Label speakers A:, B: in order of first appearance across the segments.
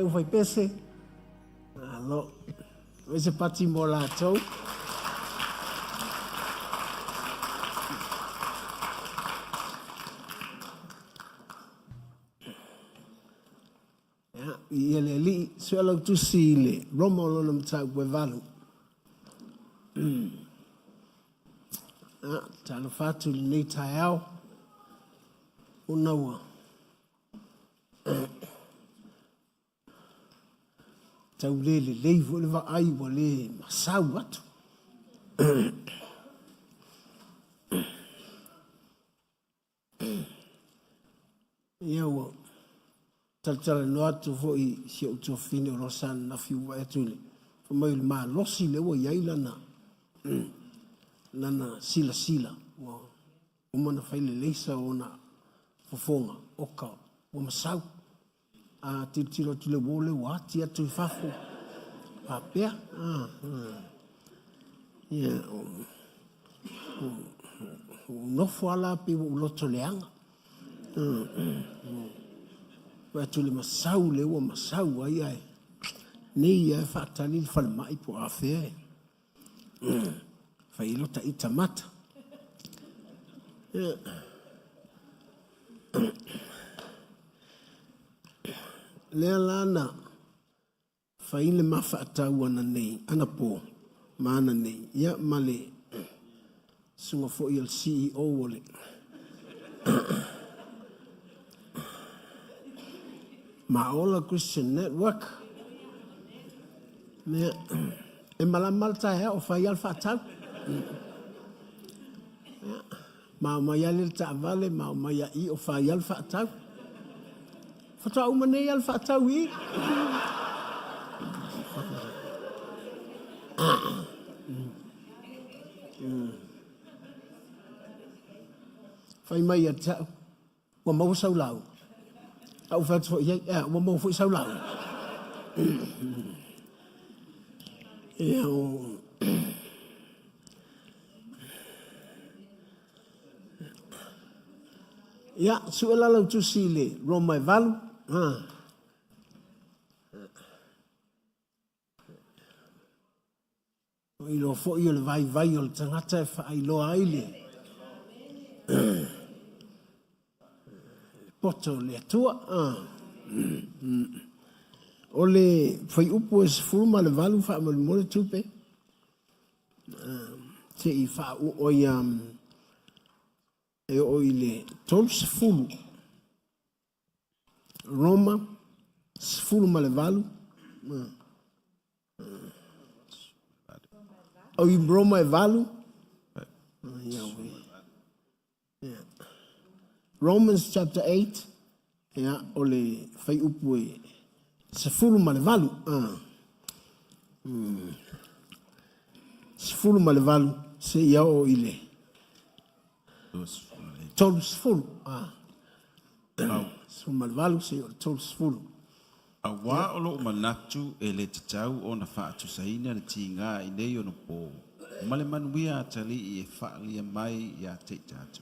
A: ufai pese. Alo. Wese pati mo lātou. Ia le li sua lau tusi le Roma o lona matau koe valu. Talo fatu le nei tai au. Unaua. Tau le leivo le va ai wa le masau atu. Ia wa tala no atu foi si o to fine o rosan na fiu wa etule. Fa mai le ma losi le wa yai lana. Lana sila. Wa umana fai le leisa ona fofonga oka o masau. A titiro tule wole wa ti atu fafo. Pa pea. Ia no foala pe o loto leanga. Watu le masau le wa masau ai ai. Nei ia fatali fal mai po afe. Fa ilota itamata. Le lana fa ile mafata wana nei ana po mana nei ya male sunga fo il CEO wole. Maola Christian Network. Me e malamalta he o fai alfa tau. Ma ya le ta vale ma ya I o fai alfa tau. Fata uma nei alfa tau I. Fai mai ya tau. Wa mau sau lau. Au fat fo ye wa mo fo sau lau. Ya suela lau tu sile Roma valu. Ilo fo io le vai o tangata fa ilo aile. Poto le tua. Ole fai upo es fuma le valu fa mal mole tupe. Se I fa o e o ile tols fulu. Roma fulu male valu. O I Roma e valu. Romans chapter 8. Ya ole fai upo e se fulu male valu. Se fulu male valu se ia o ile. Tols fulu. Se fulu male valu se o tols fulu.
B: A wā o lo manatu e le tatau o na whaatu saina na tinga I nei o na pō. Male manuia tali I e whaalia mai I a te tātu.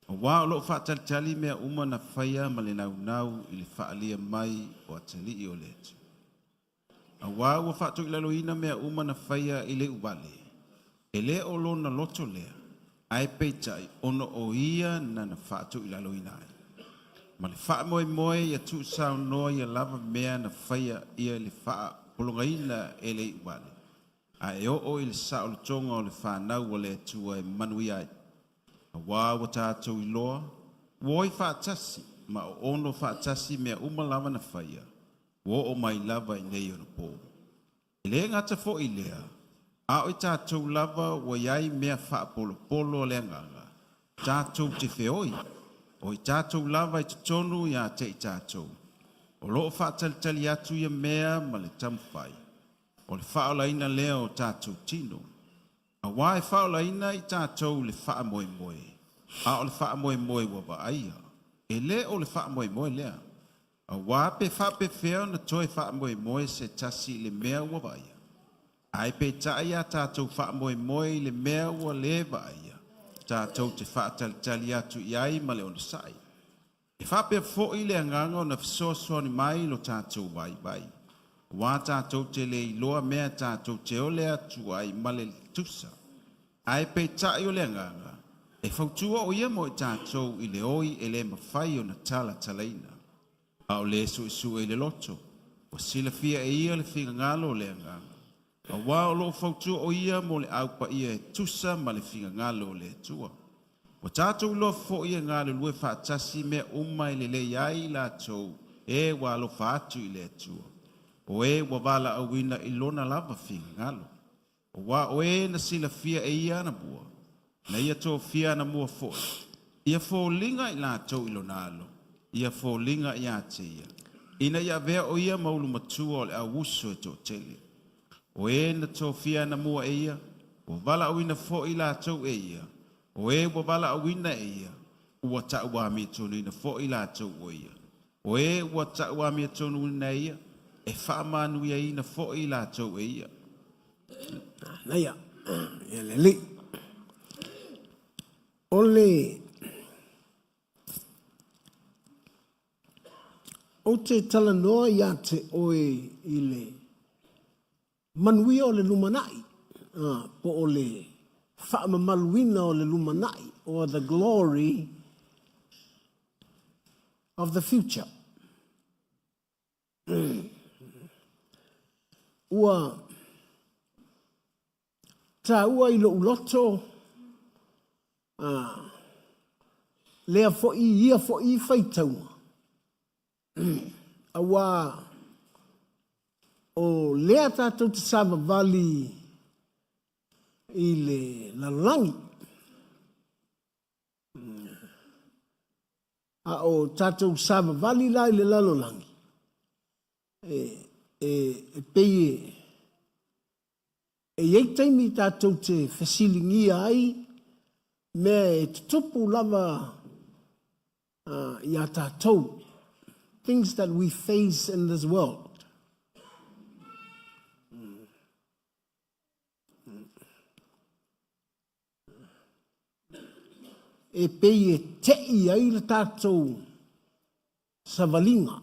B: A wā o lo whaatalitali mea uma na whaia ma le nau I le whaalia mai o a tali I o le atu. A wā ua whaatu I laloina mea uma na whaia I le uwale. E le o lo na loto lea. Ai peitai ono o ia na na whaatu I laloina ai. Ma le wha moe ia tu sao noa ia lava mea na whaia ia le wha polongaina e le uwale. A e o I le sao le tonga o le whanau o le atua e manuia ai. A wā wa tātou I loa, woi whaatasi, ma o ono whaatasi mea uma lava na whaia, wo o mai lava I nei o na pō. E le ngata fo I lea, a o I tātou lava wa iai mea wha polo le nganga, tātou te whioi, o I tātou lava I te tonu ia te I tātou. O loo whaatalitali atu ia mea ma le tamwhai, o le whaolaina lea o tātou tino. A wā e whaolaina I tātou le wha moe. A o le wha moe wa aia. E le o le wha moe lea. A wā pe wha pe whea na toi wha moe se tasi le mea wa aia. Ai pe taia tātou wha moe le mea wa le wa aia. Tātou te wha talitali atu I ai ma le ona sai. E whapea fo i le anganga o na fisoasoa ni mai lo tātou vai. Wā tātou te le iloa mea tātou te ole atu ai male tusa. Ai pe tai o le anganga. E whautua o ia mo i tātou i le oi e le mawhai o na tala talaina. A o le su e le loto. O sila fia e ia le whiga ngalo o le anganga. A wā o lo whautua o ia mo le aupa ia e tusa ma le whiga ngalo o le tua. O tātou lo fo ia ngā le lue whaatasi mea umai le iai la tau e wā lo whaatu i le tua. O e wa wala awina i lona lava whiga ngalo. O wā o e na sila fia e ia na bua. Na ia tō fia na mua fo. Ia fo linga i la tau i lona alo. Ia fo linga i a te ia. Ina ia vea o ia maulu matua o le awuso e tō tele. O e na tō fia na mua e ia. O wala awina fo i la tau e ia. O e wa wala awina e ia. Ua ta ua mea tonu ina fo i la tau o ia. O e ua ta ua mea tonu ina ia. E wha manu ia ina fo i la tau e ia.
A: Naia, e le li. Ole, o te tala noa ia te oe i le manuia o le lumanai. Po o le whaamamaluina o le lumanai, or the glory of the future. Ua ta ua i lo uloto lea fo i ia fo i whaitaunga. Awa o lea tātou te sāma vali i le lalangi. A o tātou sāma vali la i le lalolangi. E peye e iei taimi tātou te whasilingia ai mea e tutupu lava i a tātou. Things that we face in this world. E pei e tei ai le tātou sa valinga.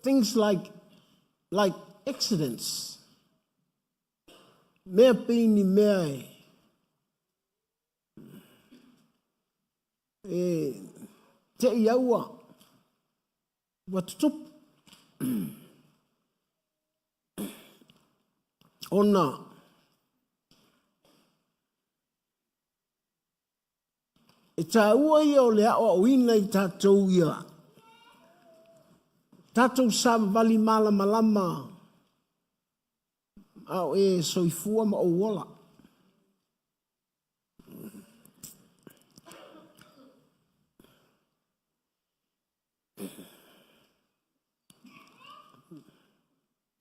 A: Things like accidents. Mea pei ni mea e te iaua wa tutup ona e tā ua ia o lea o ina i tātou ia tātou sāma vali malama au e soifua ma o wola.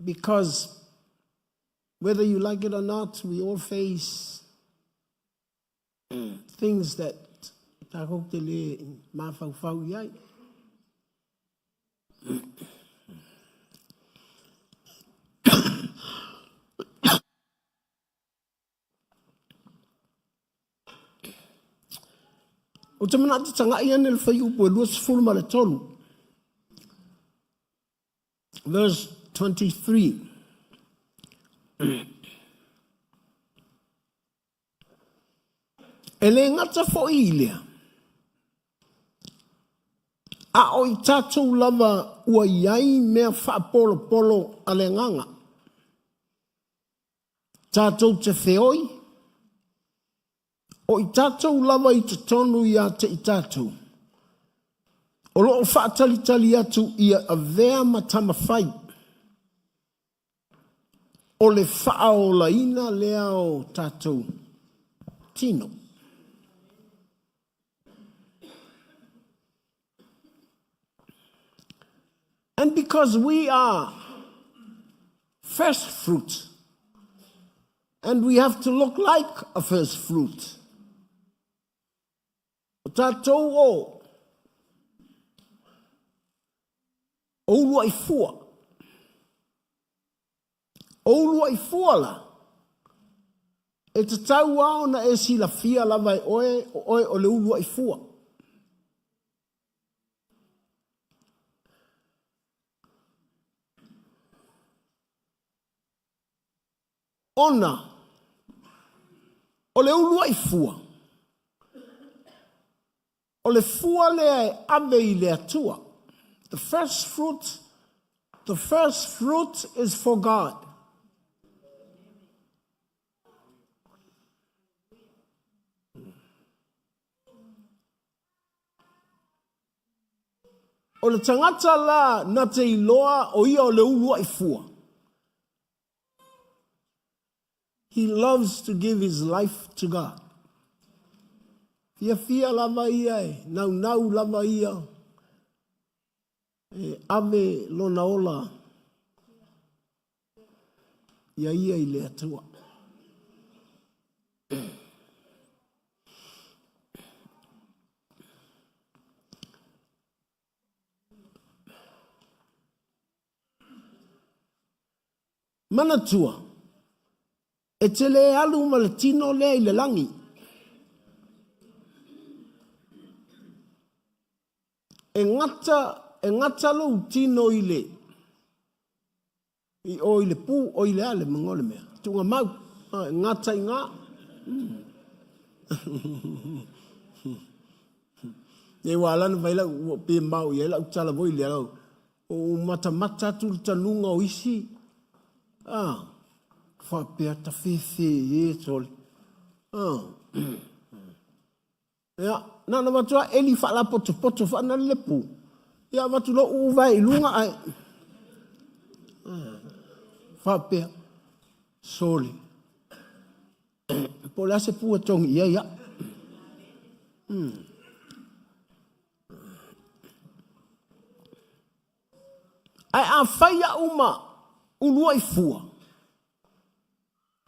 A: Because whether you like it or not, we all face things that ta kok te le mawhau iai. O te mana te tanga ia nel whai upo e lua sifuru ma le tolu. Verse 23. E le ngata fo i lea. A o i tātou lava ua iai mea wha polo a le nganga. Tātou te whioi. O i tātou lava i te tonu i a te i tātou. O loo wha tali atu ia a vea matama whai. O le wha o la ina lea o tātou tino. And because we are first fruit, and we have to look like a first fruit, tātou o oulua I fua. Oulua I fua la. E te tau ao na e sila fia lava e oe o le ulua I fua. ona o le ulua I fua. O le fua le ave I le atua. The first fruit is for God. O le tangata la na te iloa o ia o le ulua I fua. He loves to give his life to God. Fia lava ia e, nau lava ia. E ave lona ola. Ia I le atua. Manatua. E te le alu ma le tino le I le langi. E ngata lo tino I le. I o I le pu o I le ale mangole mea. Tunga mau. Ngata I ngā. E walana vai la pe mau I la utala voi le au. O mata tu tanunga o isi. Whapea ta whewhe e tole. Ia, nana matua eli whala poto whana lepu. Ia watu lo uwai lunga ai. Whapea. Sole. Po la se pua tongi ia ia. Ai a whaia uma ulua I fua.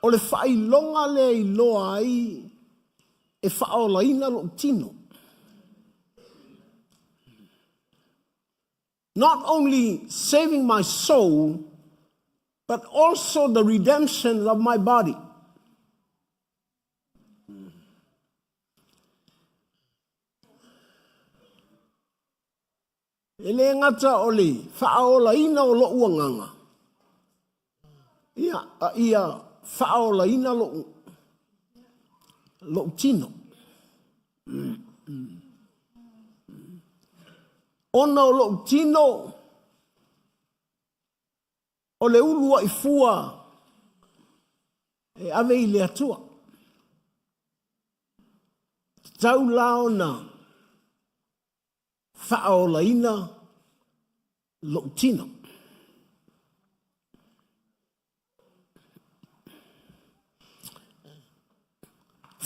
A: O le whai longa le I loa ai e whaolaina lo tino. Not only saving my soul, but also the redemption of my body. Ele ngata o le whaolaina o lo uanganga. Ia whaolaina lo tino. Ona o lo tino o le ulua I fua e ave I le atua. Tau laona whaolaina lo tino.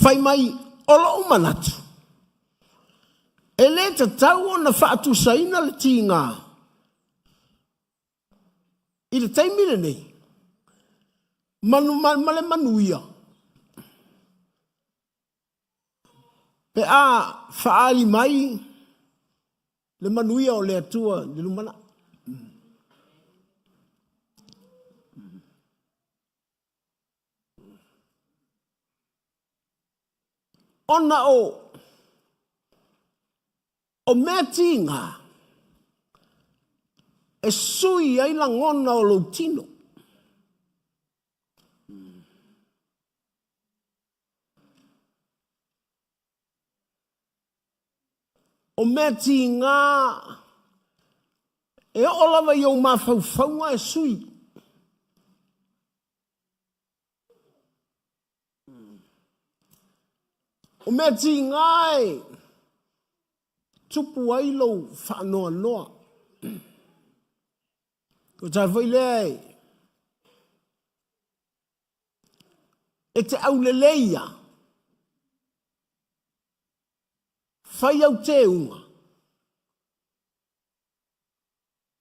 A: Whai mai o lo manatu. E le te tau o na whaatusaina le tīngā. I le taimile nei. Male manuia. Pe a whaali mai le manuia o le atua le lumana. Ona o mea tīngā e sui ai la ngona o lo tino. O mea tīngā e o lava I o mawhauwhaunga e sui. O mea tīngā e tupu ai lo whanoa noa. Ko tai whai lei. E te au leleia. Whai au te unga.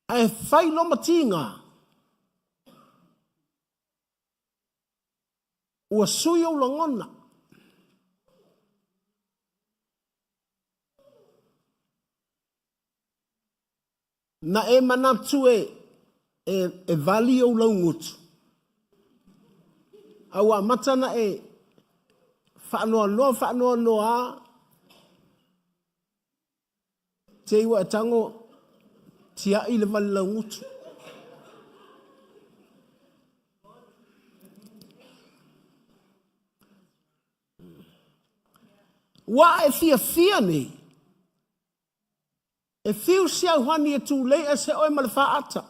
A: E whai lo matinga. Ua sui au langona. Na e manatu e vali o lau ngutu. Awa matana e whanoa noa. Te iwa e tango tia I le vali lau ngutu. Wa e fia ni. E fiu sia hani e tu le e se oi malfa ata.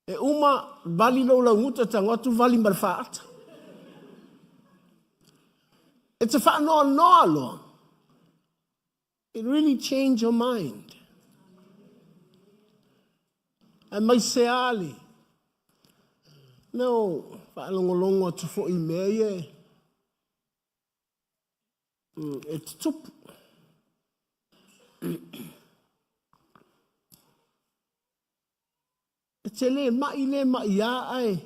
A: E uma vali lo la nguta tanga tu vali malfa ata. It's a fa no lo. It really changed your mind. And my se ali. No, fa longo tu fo I meye. It's tupu. E te le mai a ai.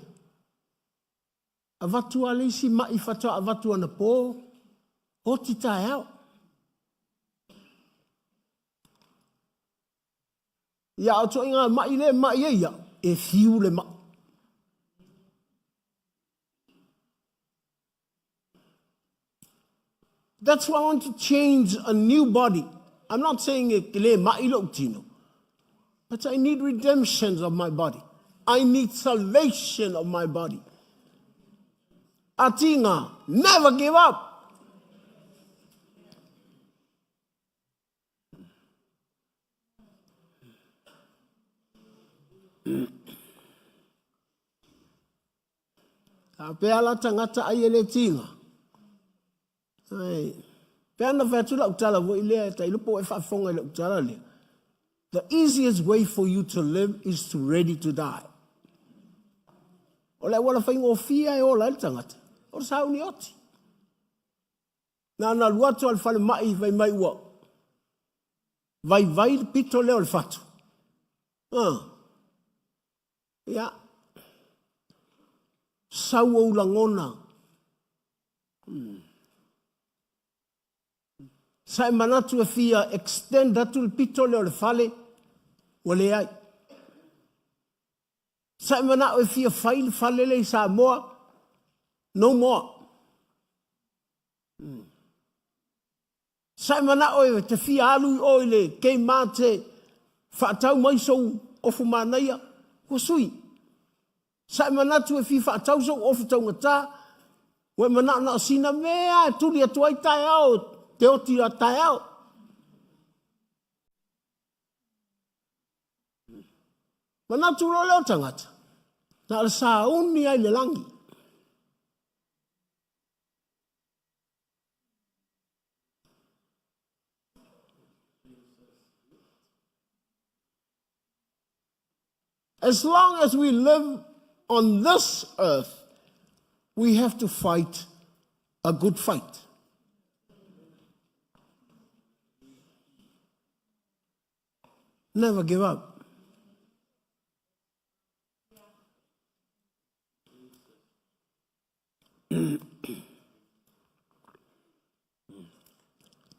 A: A watu alisi mai whatoa a watu ana pō. O ti tae au. Ia o to inga mai e ia. E fiu le mai. That's why I want to change a new body. I'm not saying it le mai lo tino. But I need redemption of my body. I need salvation of my body. Atinga, never give up. Pea la tangata ai ele tinga. Pea na whetula utala wo ilea ta ilupo e whafonga ile utala le. The easiest way for you to live is to ready to die. O le wala whaingo fia e o la tangata. O sa uni oti. Na luato al fale mai ua. Vai pito leo al fatu. Ya. Sau o langona. Sai manatu e fia extend atu il pito leo al fale. Wale ai. Sai manatu e fia fale le sa moa. No more. Sai manatu e te fia alu o ile kei mate whaatau mai sou ofu manaia. Wasui. Sai manatu e fi whaatau sou ofu tau ngata. We manatu na sina mea tuli atu ai tae au. Te oti a tae au. Manatu ro leo tangata. Na ala sa uni ai le langi. As long as we live on this earth, we have to fight a good fight. Never give up.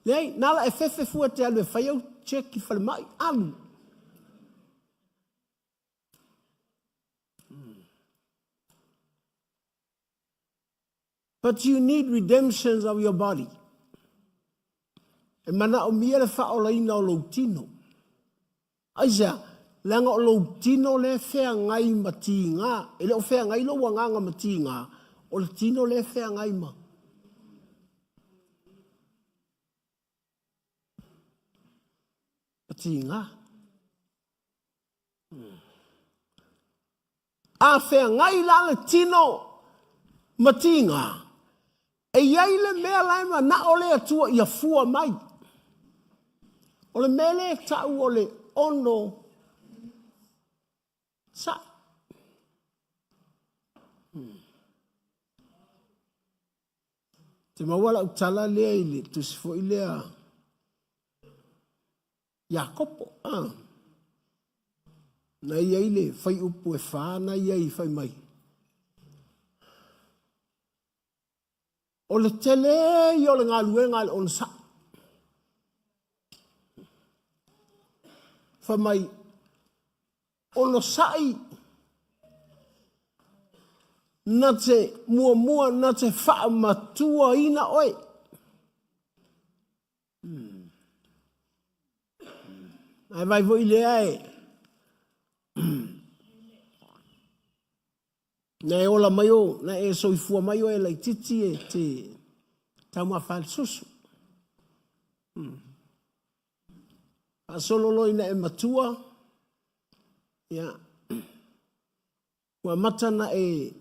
A: Lei, nala e fefe fua te alu e whaiau cheki whale mai alu. But you need redemptions of your body. E mana o mia le whaolaina o lo tino. Aisea, langa o lo tino le whea ngai mati ngā. E le o whea ngai lo wanganga mati ngā. O le tino le whea ngai ma. Mati ngā. A whea ngai la le tino mati ngā. E iai le mea laima na ole atua ia fua mai. O le mele tau o le ono sa. Te mawala utala lea ile, tu sifo ilea Iakopo. Na ia ile, fai upu e whana ia I fai mai. O le tele I o le ngā luenga le on sa. Fa mai, o lo sai, na te mua na te wha matua ina oi. Ai vai voi le ai. Na e ola mai o, na e soifua mai o e lai titi e te tauma whal susu. A sololo ina e matua, ia, ua matana e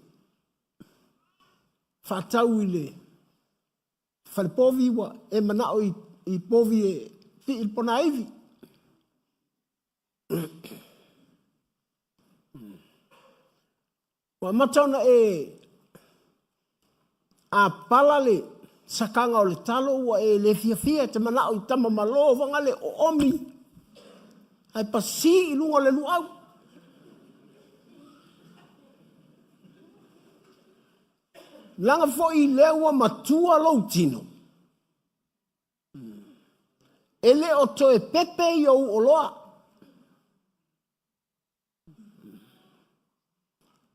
A: whatau i le whalipovi wa e manao i povi e pi il pona iwi. Ua matana e a palale sakanga o le talo ua e le fia te manao i tama malo vangale o omi. Ai pasi i lunga le luau. Langa fo i lewa matua lau tino. Ele o toe pepe i au oloa.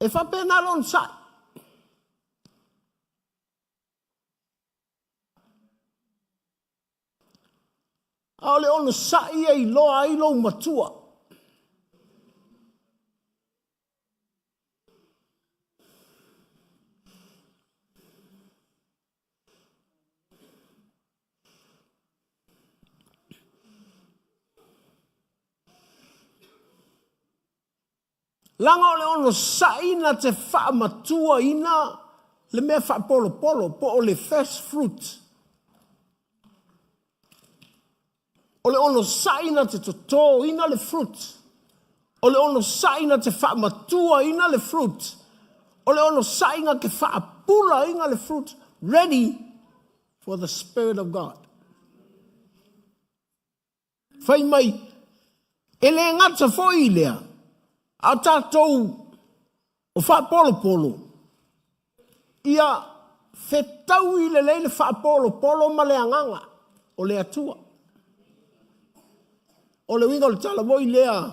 A: E whapena lon sai. A ole ono sai e i loa i lo matua. Langa ole ono sai na te wha matua ina le mea wha polo po o le first fruit. Ole ono sai na te toto ina le fruit. Ole ono sai na te wha matua ina le fruit. Ole ono sai na ke wha pula ina le fruit. Ready for the Spirit of God. Whai mai, ele ngata foi lea. A tātou o wha polo. Ia whetau i le leile wha polo ma le anganga o le atua. O le winga o le tala moi lea,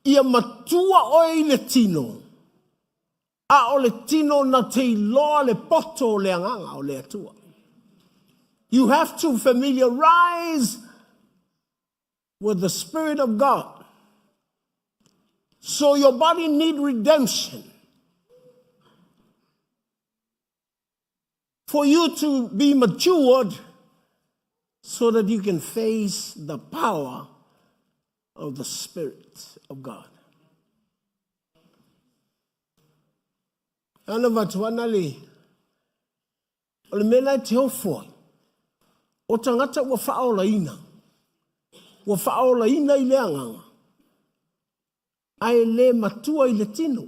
A: ia matua o e le tino. A o le tino na te iloa le poto o le anganga o le atua. You have to familiarize with the Spirit of God. So your body need redemption. For you to be matured so that you can face the power of the Spirit of God. Ana vatuana le o le mena te hofoi o tangata ua whaolaina i le anganga ai le matua i le tino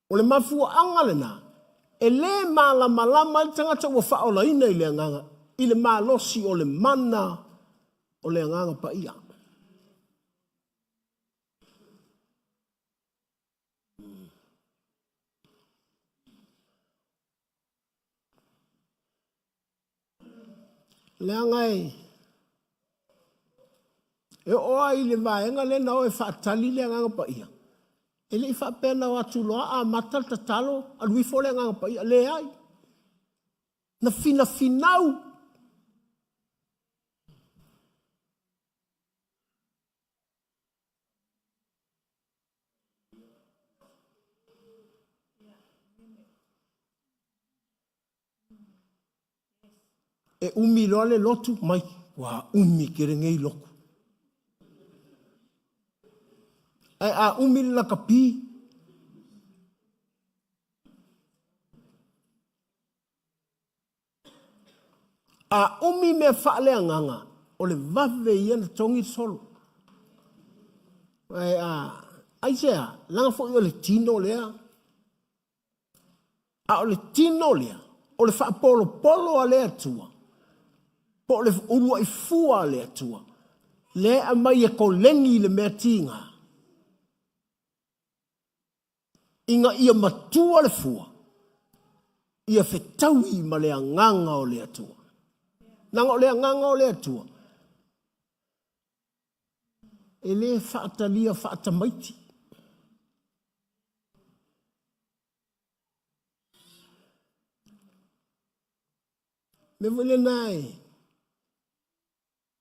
A: o le mafua angalena e le malama i tangata ua whaolaina i le anganga i le malosi o le mana o le anganga pa ia. Le angai e oa i le vaenga le nao e whaatali le anganga pa ia. E le i whaapena o atu loa a matal tatalo a luifo le anganga pa ia le ai. Na finau. E umi loa le lotu mai. Wa umi kere ngei loku. Ai a umi la kapi. A umi me whaale anganga. O le vave ia na tongi solo. Ai sea, langa fo i o le tino lea. A o le tino lea. O le wha polo a lea tua. Po le urua i fua le atua. Le a mai e ko lengi le mea tinga. Inga ia matua le fua. Ia whetaui ma le anganga o le atua. Nanga o le anganga o le atua. E le whaatalia whaatamaiti. Me vile nai.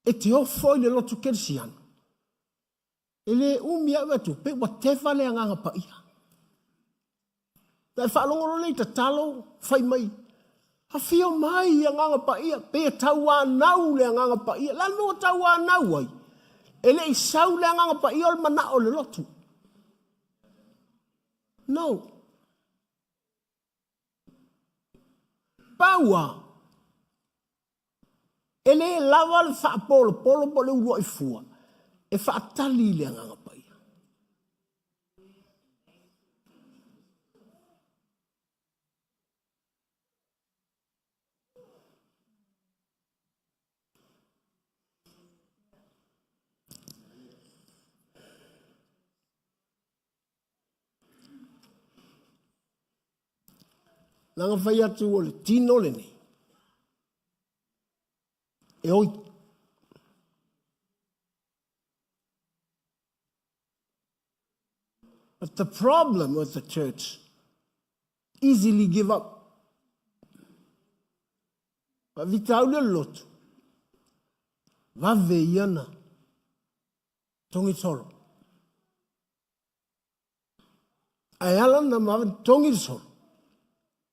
A: E te ofo i le lotu kersiana. E le umi au atu, pe wa tefa le anganga pa ia. Lai whaalongoro nei ta talo, whai mai. Ha whio mai a nganga pa ia, pe tau nau le nganga pa ia, la no tau nau ai. Ele I sau le nganga pa ia o mana o le lotu. No. Paua. Ele lava le whaapolo, polo polo uro I fua. E whaatali le nganga pa ia. Langa whai atu o le tino le nei. E oi. But the problem with the church, easily give up. But vitau le lotu. Vave iana. Tongi solo. Ai ala na mawan tongi solo.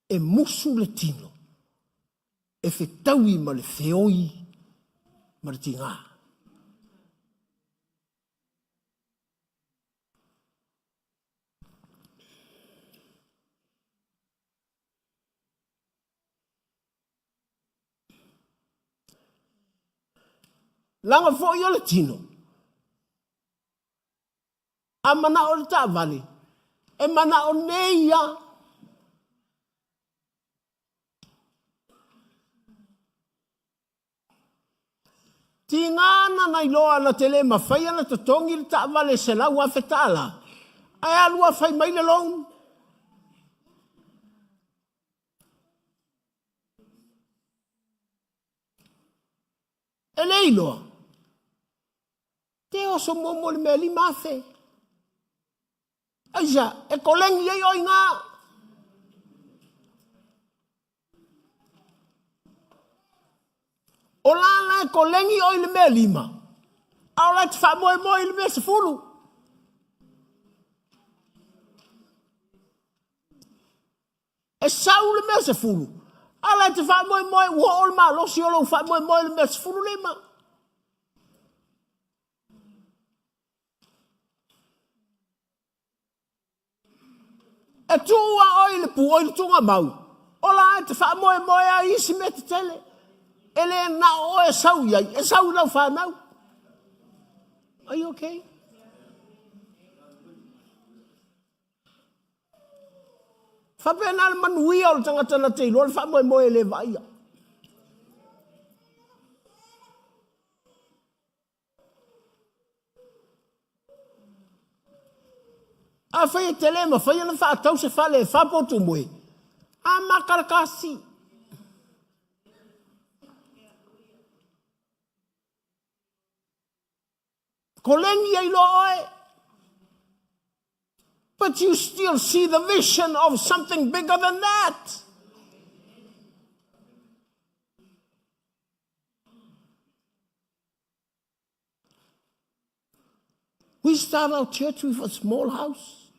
A: E musu le tino. E whetaui ma le whioi ma le tinga. Langa fo I o le tino. A mana o le tāwale. E mana o neia. Tingana nai loa na tele mawhai ana to tongi le tāwale se lau a whetala. Ai alua whai mai le long. E leiloa. Te oso momo le mea li mafe. Aisa, e kolengi ei oi ngā. O la e kolengi oi le mea lima. Au la te wha moe le mea se fulu. E sau le mea se fulu. Au la te wha moe ua o le maa losi o lo wha moe le mea se fulu le ma. E tua oi le pu oi le tunga mau. O la te wha moe a isi me te tele. Ele na o e sau iai. E sau lau whanau. Are you okay? Whapena le manuia o le tangata na te ilo. Le wha moe le vaia. A whai e telema, whai ana wha atau se whale, whapotu moe. A makarakasi. Kolengi ai loe. But you still see the vision of something bigger than that. We start our church with a small house.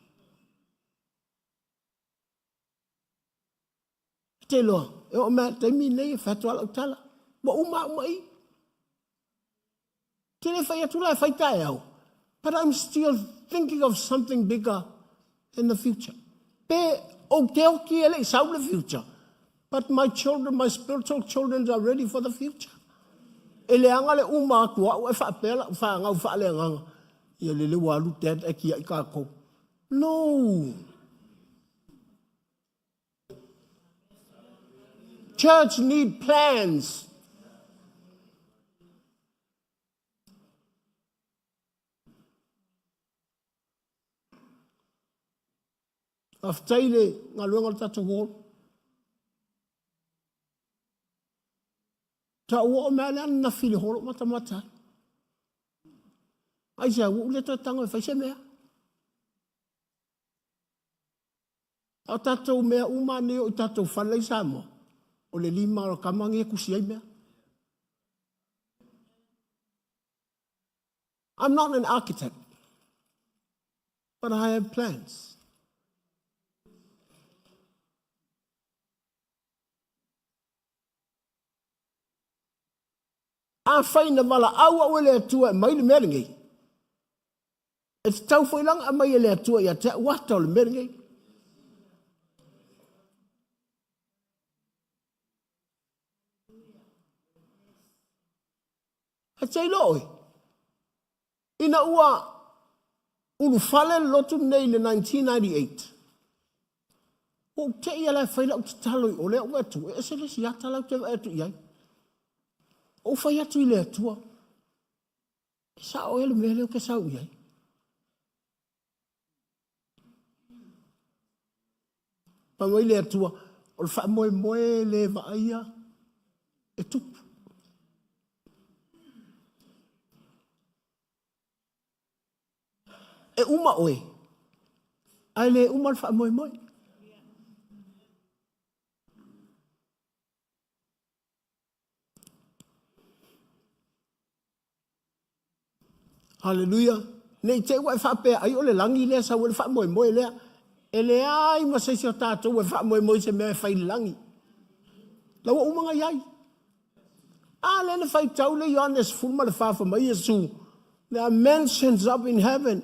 A: Te loa, e o mea te mi nei e whatua lau tala. Wa uma i. Te ne whai atula e whai tae au. But I'm still thinking of something bigger in the future. Pe o te oki ele sau the future. But my children, my spiritual children are ready for the future. Ele anga le uma akua o e whaapela, whaangau whaale anganga. Ia lele walu ted e kia I kako. No. Church need plans. Aftaile ngā luenga tatu hōr. Ta ua o mea leana na while horo mata. Aisa, ua ule tango e whaise mea. A tatou mea umane o I tatou whalei sa mo. O le lima o kamangi e kusiai mea. I'm not an architect, but I have plans. A whaina wala au au le atua mai le merengi. E te tau whailang a mai le atua ia te wata o le merengi. A te loi. Ina ua ulu whale lotu nei le 1998. O te ia lai whailau te taloi o lea ua tu. E se le si ata lau te atu iai. O whai atu i le atua. Sa o ele mele o ke sau iai. Pa mai le atua. O le wha moe moe le vaia. E tupu. E uma oe. Ai le uma le wha moe moe. Hallelujah. Nei te wai wha pe ai o le langi lea sa wale wha moe moe lea. E le ai ma se o tātou wai wha moe moe se mea whai langi. Lawa umanga iai. A le whai tau le Ioannes fulma le wha mai Yesu. There are mansions up in heaven.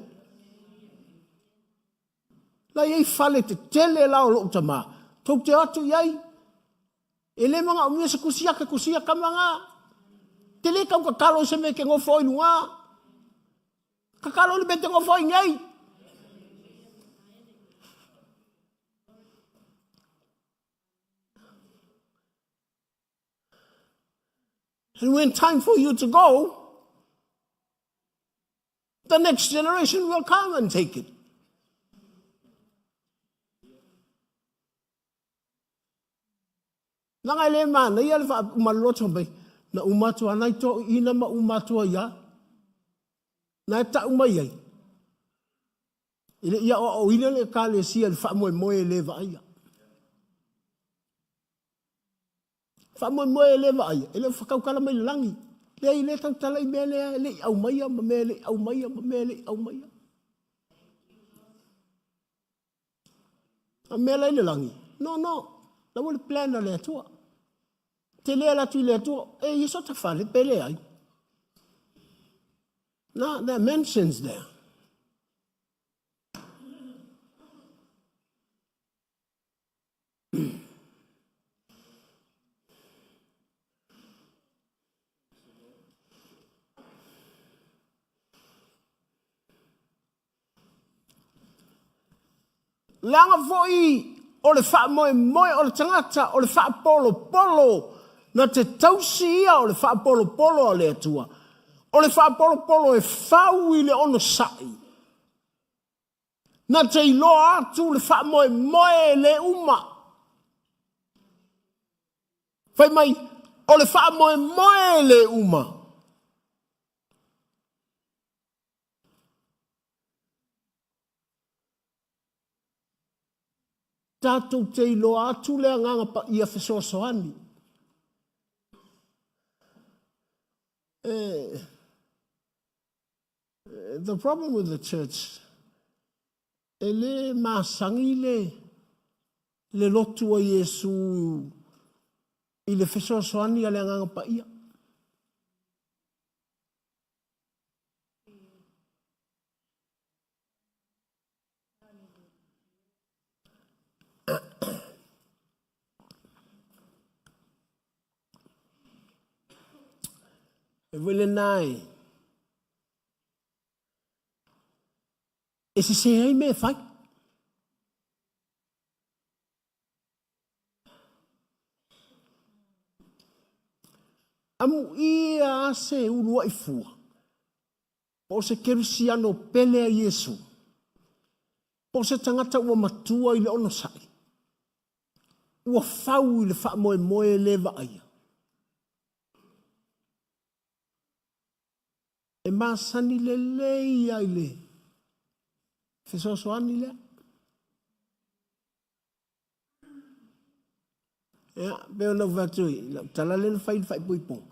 A: La iei whale te tele lao lo utama. Tau te atu iai. E le mga umia se kusiaka manga. Te le kau kakalo se me ke ngofo inunga. Kakalo le bete ngofo ingai. And when time for you to go, the next generation will come and take it. Nanga le mana ia le maloto be na umatu anai to ina ma umatu ia na ta umai ai ile ia o ina le kale sia le fa mo le vai fa mo le vai ele fa kau kala mai langi le ile tau tala i mele le au mai ma mele au mai ma mele au mai a mele le langi no la wole plan le tua te lea la tu le tua e iso ta fale pele ai no there are mentions there. Langa foi o le wha moe moe o le tangata o le wha polo na te tausi ia o le wha polo o le atua. O le wha polo e whau i le ono sai. Na te iloa atu le wha moe le uma. Whai mai, o le wha moe le uma. Tātou te iloa atu le nganga pa ia whesoasoani. The problem with the church, ele masangi le lotu a Yesu i le whesoasoani a le nganga pa ia. E wele nai. E se ai me fai. Amu ia se urua i fua. Po se kerusiano pele a Yesu. Po se tangata ua matua i le ono sai. Ua fau i le wha moe leva aia. E masani le lei ai le. Whesoasoani le. Ia, beo na vatui. Tala le fai pui pong.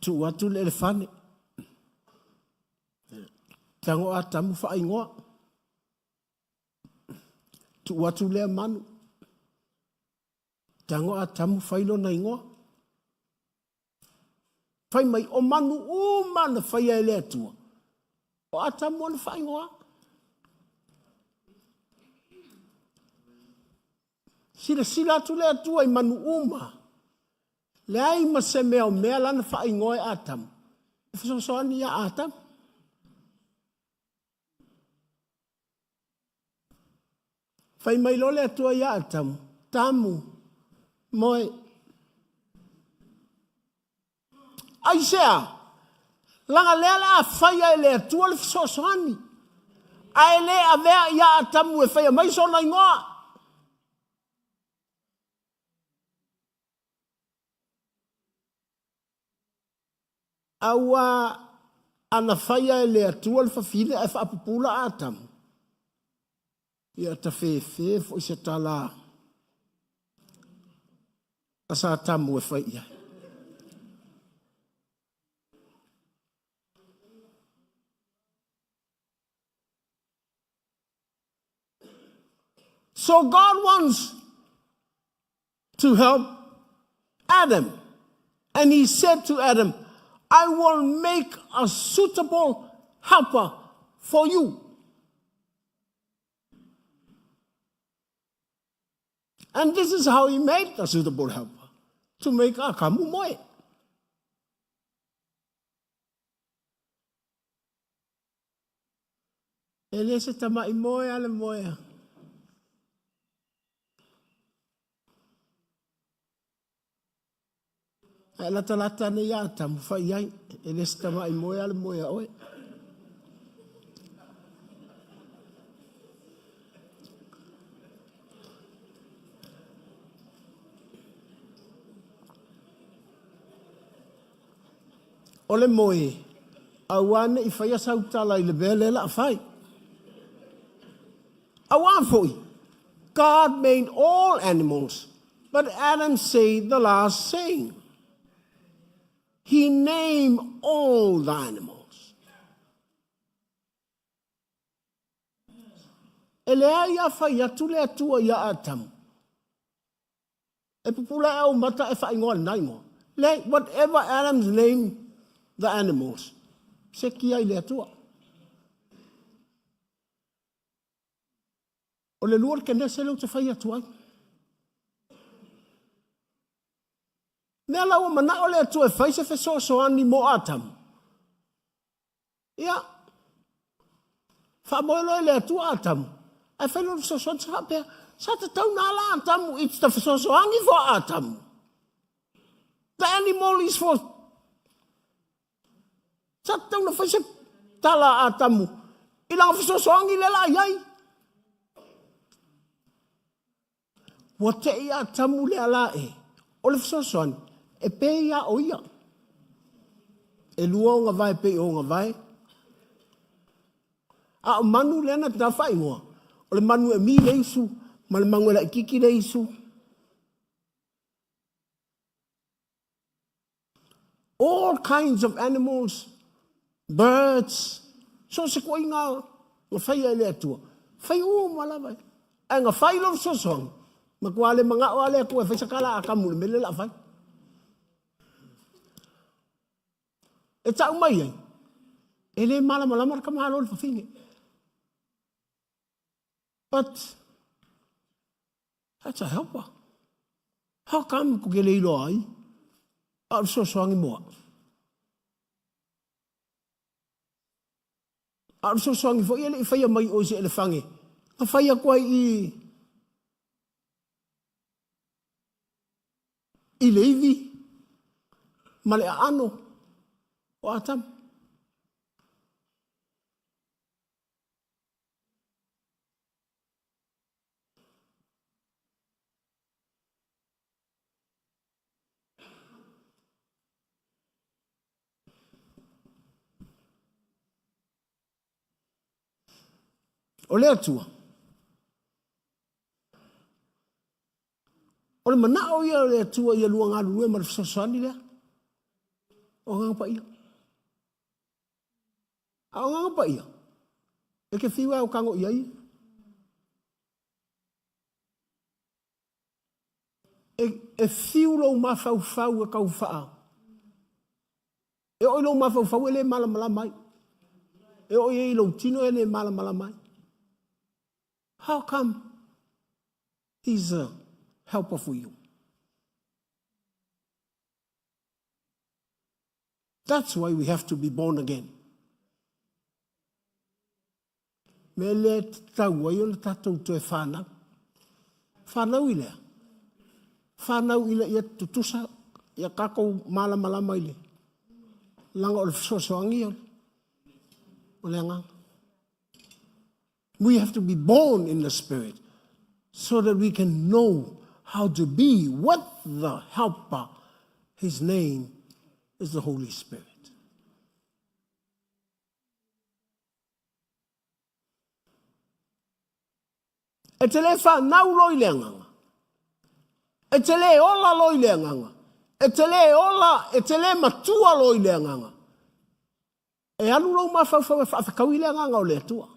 A: Tu watu le fane. Tango a tamu wha ingoa. Tu watu le manu. Tango atamu whailo na ingoa. Whai mai o manu na whaia ele atua. O atamu ana whai ingoa. Sila atu le atua I manu Le ai ma se mea o mea lana whai ingoa e atamu. Whasoani ia atamu. Whai mai lo le atua ia atamu. Tamu. Moe. Aisea. Langa lea la whaia e le atua le whasoani. Ai le a vea ia atamu e whaia mai so na ingoa. Aua ana whaia e le atua le whawhine e whaapupula atamu. Ia ta whewhe fo isa tala. Asa atamu e whaia. So God wants to help Adam. And he said to Adam, I will make a suitable helper for you. And this is how he made a suitable helper. To make a kamu moe. Ele se tama I moe ale moe. Lata ne ia tamu whai ai. Ele se tama I moe ale moe oe. Ole moe. Awane I whaia sautala I le bele la whai. Awan foi. God made all animals. But Adam said the last saying. He named all the animals. Elea ia whaia tule atua ia atamu. E pupula au mata e whaingoa naingoa. Le, whatever Adam's name the animals. Se kia I le atua. O le luar kene se leu te whai atua. Nea lau mana o le atua e whai se wheso soani mo atamu. Ia. Whamoelo e le atua atamu. Ai whaino wheso soani sa hapea. Sa te tau na ala atamu. It's the wheso soani for atamu. The animal is for sa tau na whaise tala atamu. Ilang whasosoangi le la iai. Wa te ia atamu le ala e. O le whasosoani. E pe ia o ia. E lua o ngā vai pe o ngā vai. A o manu le ana ta whai ngoa. O le manu e mi le isu. Ma le mangu e la kiki le isu. All kinds of animals. Birds. So se koi ngā whai e le atua. Whai o malawai. E ngā whai lo sosong. Ma kua le mga o ale kua whai sakala a kamule me le la whai. E tau mai ai. E le malama ka mahalo le whawhinge. But that's a helper. How come ko ke le ilo ai? A sosongi moa. A so songi fo ele fai mai o se ele fange. A fai a kwai I levi. Male ano. O atam. O le atua. O le mana o ia le atua ia lua ngā lue ma le whasasani lea. O ngā pa ia. A o ngā pa ia. E ke whiwa o kango ia ia. e fiu lo mawhauwhau e kau whaa. E oi lo mawhauwhau e le malamala mai. E oi e lo tino e le malamala mai. How come he's a helper for you? That's why we have to be born again. Me le tau ai o le tatou to e whanau. Whanau i lea. Whanau i lea ia tutusa, ia kakou malamalama i le. Langa o le fisoasoangi o le anganga. We have to be born in the Spirit so that we can know how to be with the helper. His name is the Holy Spirit. E te le whanau loi le anganga. E te le ola loi le anganga. E te le ola, e te le matua loi le anganga. E anu lau mawhauwhau e whaafakau i le anganga o le atua.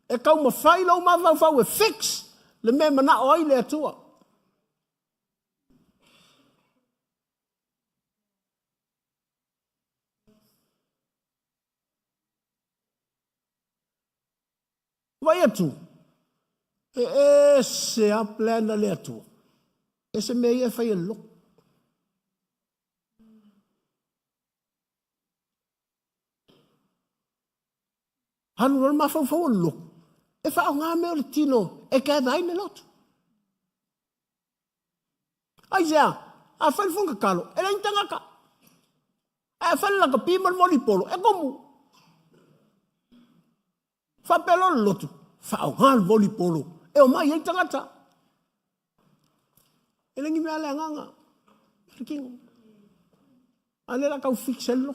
A: E kau mawhai lau mawhauwhau e fix le me mana o ai le atua. Vai atu. E se a plena le atua. E se mei e whai e lo. Hanu ron mawhauwhau e lo. E whao ngā mea o le tino e kai dai me lotu. Ai sea, a whalifunga kalo, e rein tangaka. E whalilaka pīmar moli polo, e komu. Whapelo le lotu, whao ngā le voli polo, e o mai ei tangata. E rengi mea le anganga, rikingo. Ane la kau fixello.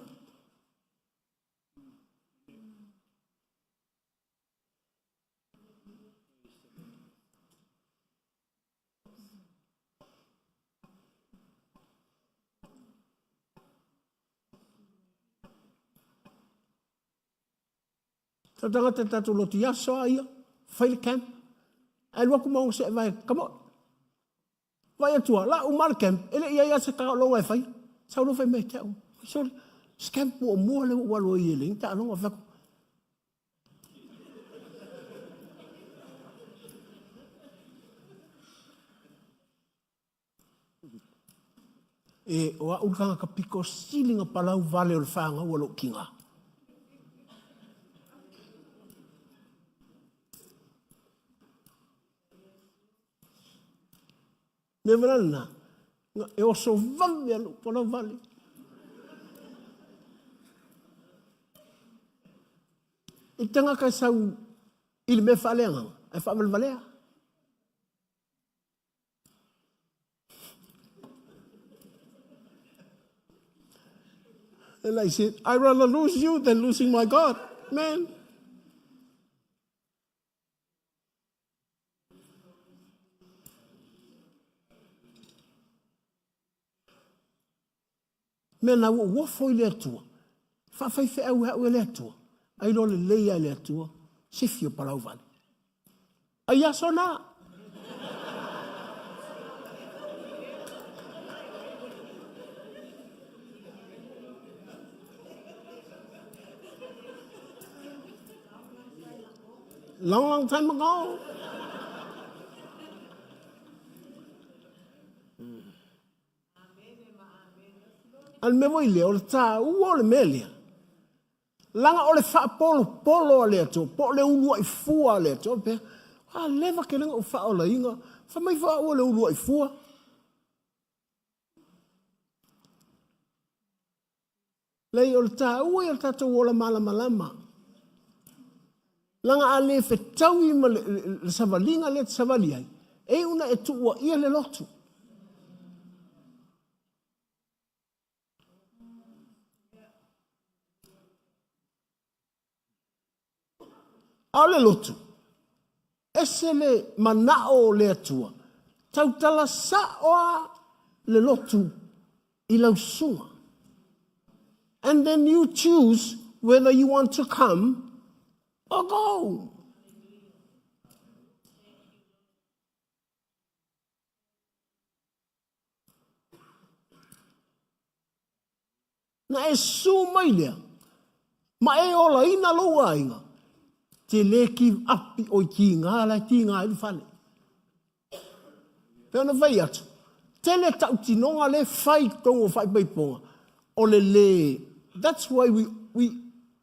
A: Tatanga te tatu loti aso aia, whaile camp. Ai lua kumau se vai, come on. Vai atua, la umar camp, ele ia se ka longa e whai. Sau no whai mei te au. So, scamp o mua le walo i eling, ta longa whako. E oa urkanga ka piko silinga palau vale o le whanga walo kinga. Me marana, e oso vame alo, pona vale. I tanga ka sau, ili me whaleanga, e whamal valea. And I said, I'd rather lose you than losing my God, man. Mena wo foi le atua. Fa fai fe au hau le atua. Ai lo le leia le atua. Se fio palau vale. Ai aso na. Long time ago. Al me voi le o le tā ua o le melia. Langa o le wha polo le ato, po le ulua i fua le ato, pe, lewa ke langa o wha o la inga, wha mai wha o le ulua i fua. Lei o le tā ua i o tato o la malama. Langa a le whetau i ma le savalinga le savali ai, e una e tu ua ia le lotu. Ale lotu. Ese le manao le atua. Tautala saoa le lotu I lausunga. And then you choose whether you want to come or go. Na e su mai lea. Ma e ola ina loa inga. Te le ki api o ki ngā lai ti ngā ilu whale. Pea na vai atu. Tele tau tinonga le whai tongo whai paiponga. O le le. That's why we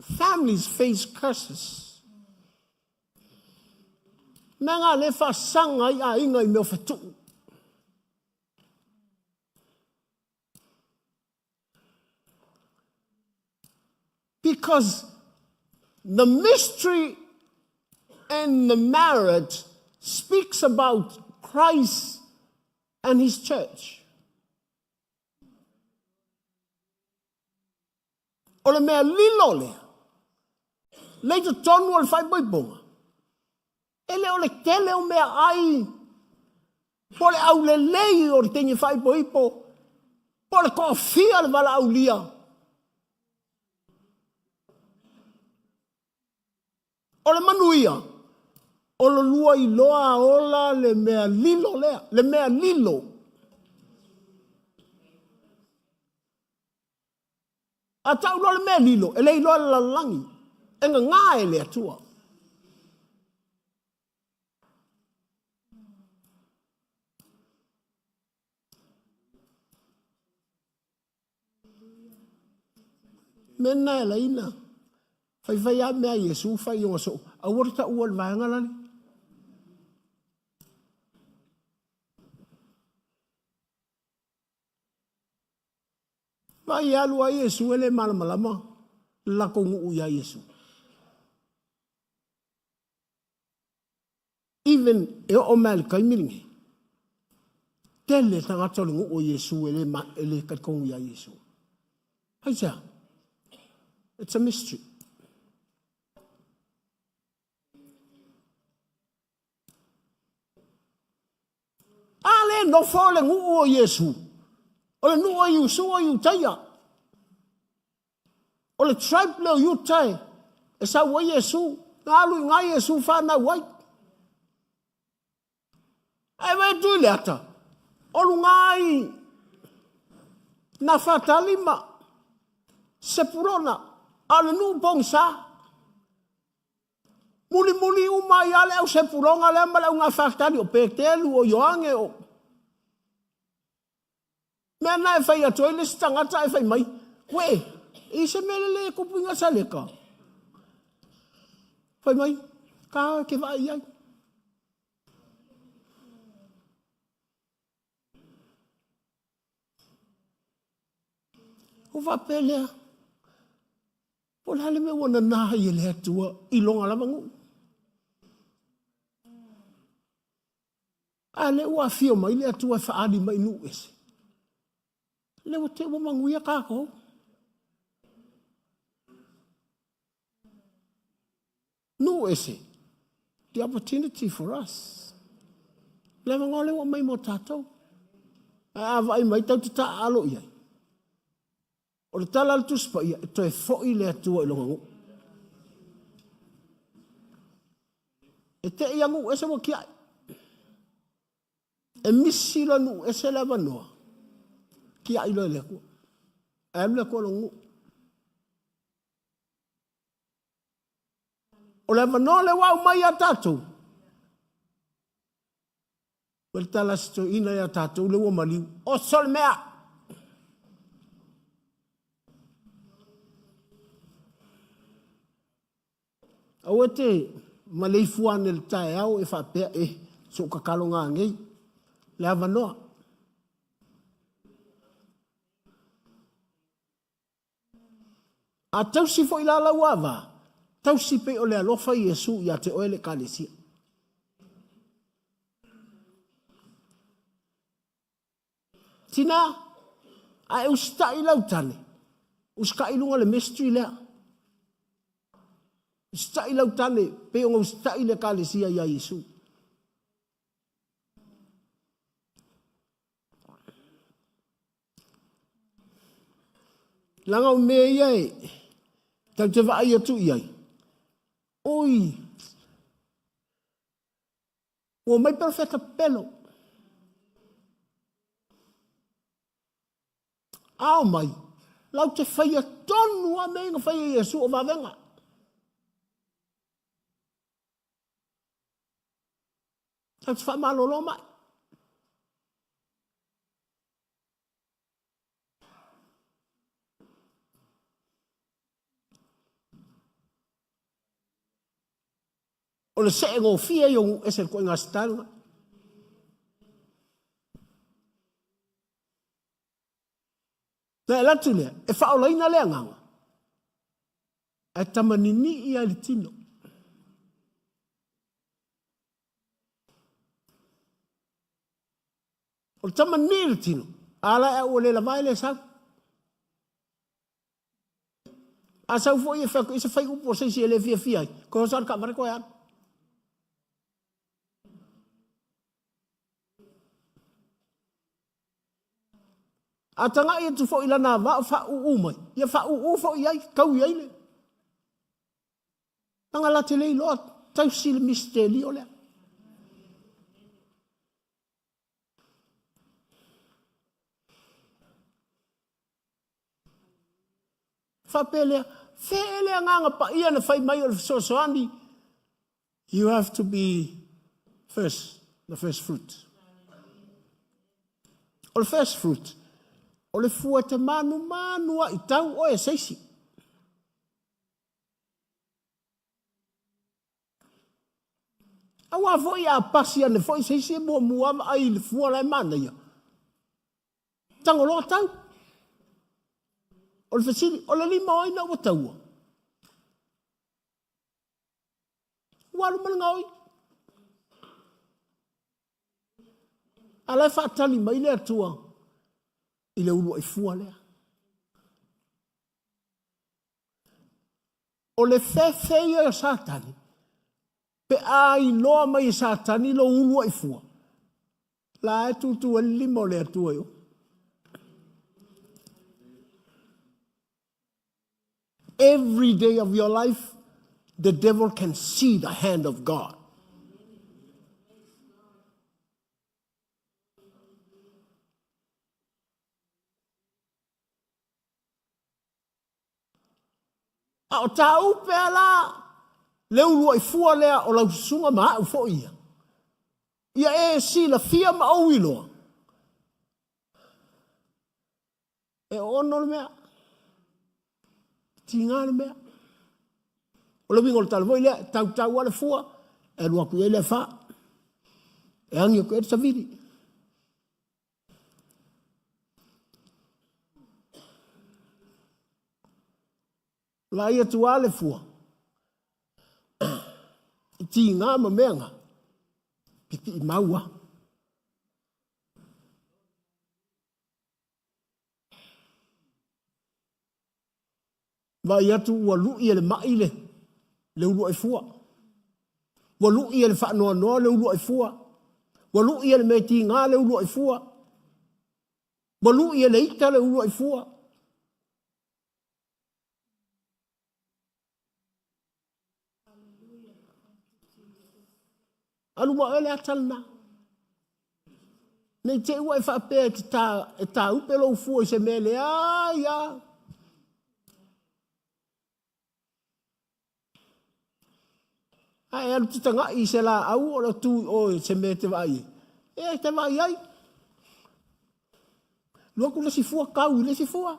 A: families face curses. Mea ngā le whasanga i a inga I meo whetu. Because the mystery and the marriage speaks about Christ and his church. O le mea lilo le. Leito tonu o le whai boibonga. Ele o le tele o mea ai. Po le au le lei o le tengi whai boipo. Po le kofia le wala au lia. O le manuia. O le lua I loa ola le mea lilo lea. Le mea lilo. A tau loa le mea lilo. E lei loa la langi. E ngā e le atua. Mena e la ina. Fai a mea Yesu fai o so. A warta ua le vaenga lani. Vai alu a Yesu ele malamalama. Lako ngu ya Yesu. Even e o mea le kaimiringi. Tele tangata le ngu o Yesu ele katkongu ya Yesu. Haisa. It's a mystery. Ale no fole ngu o Yesu. Ole nu o Yesu o yu taya. Ole tribe leo yu tai. E sa wa Yesu. Ngalu ngā Yesu whana wai. E wei tui leata. Olu ngai. Na whatalima. Sepurona. Ale nu bongsa. Muli umai ale au sepuronga le mala unga whaktali o pekelu o yoange o. Mea na e whai atoe le stangata e whai mai. We, I se mele le kupinga sa leka. Whai mai, ka ke vai ai. O wapelea. O hale me wana naha I le atua I longa lamangu. A le ua fio mai le atua whaadi mai nu ese. Le o te wamanguia kako. Nu ese. The opportunity for us. Le wangole wa mai mo tātou. A vai mai tau te ta alo iai. O le tala le tuspa ia, to e fo'i le atua I longa ngu. E te ia ngu ese mo kiai. E misi la nu ese le vanoa. Kiai lo le ku. E le ko longu. O le vanoa le wau mai a tātou. O le tala sto ina ia tātou le ua maliu. O sol mea. Au e te maleifuane le tae au e whapea so kakalo ngā ngei. Le avanoa. A tausi fo I la wava. Tausi pe o le alofa Yesu ia te oele kalesia. Tina, a e usta I lautane. Uska I lunga le mystery lea. Usta I lautane, pe o usta I le kalesia ia Yesu. Langa o mea iai, tau te vai atu iai. Oi, o mai perfecta pelo. Ao mai, lau te whaia tonu a meinga whaia Iesu o wawenga. Tau te whamalolo mai. O le se ngō fia yung esel ko inga stalunga. Na elatu lea, e whaolaina lea nganga. E tamanini ia li tino. O tamanini li tino. Ala e o le la vai le sau. A sau fo ia whako isa whai upo se si ele fia fia. Ko sa ka mare ko ya. A tanga ia tu fo ila na wa fa u mai. Ia fa u fo ia kau ia ile. Tanga la te lei lo tau sil misteri o le. Fa pele nganga pa ia na fai mai o so soani. You have to be first, the first fruit. O the first fruit. O le fua te manu a i tau o e seisi. Awa foi a pasi ane foi seisi mo muama ai le fua lai mana ia. Tango loa tau. O le fasili, o le lima oina o taua. Walu malanga oi. Alai whaatali mai le atua. I le ulu ai fua lea. O le whewhea o satani, pe ai loa mai satani lo ulu ai fua. La e tutu e lima o le atua yo. Every day of your life, the devil can see the hand of God. O tau pea la, leu lua i fua lea o lau sunga maa u fo ia. Ia e si la fia ma au iloa. E ono le mea. Tinga le mea. O le wingo le talvoi lea, tau ale fua, e lua kuia le fa. E angi o kuia te saviri. La ia tu ale fua. Ti ngā ma meanga. Piti I maua. Va ia tu ua lui ele maile. Le ulu ai fua. Ua lui ele whaanoa noa le ulu ai fua. Ua lui ele me ti ngā le ulu ai fua. Ua lui ele ita le ulu ai fua. Alu mo ele atalna. Nei te ua e whapea ki tā upe lo fua I se mele. Ia. Ai alu titanga I se la au o la tu o se me te vai. E te vai ai. Luaku le si fua kau le si fua.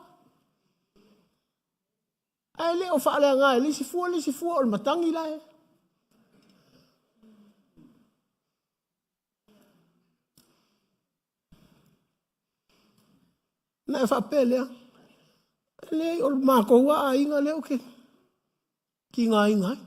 A: Ai le o whaale ngai le si fua o le matangi lai. Na e whapelea. Le o le mako ua a inga leo ke. Ki ngā ingai.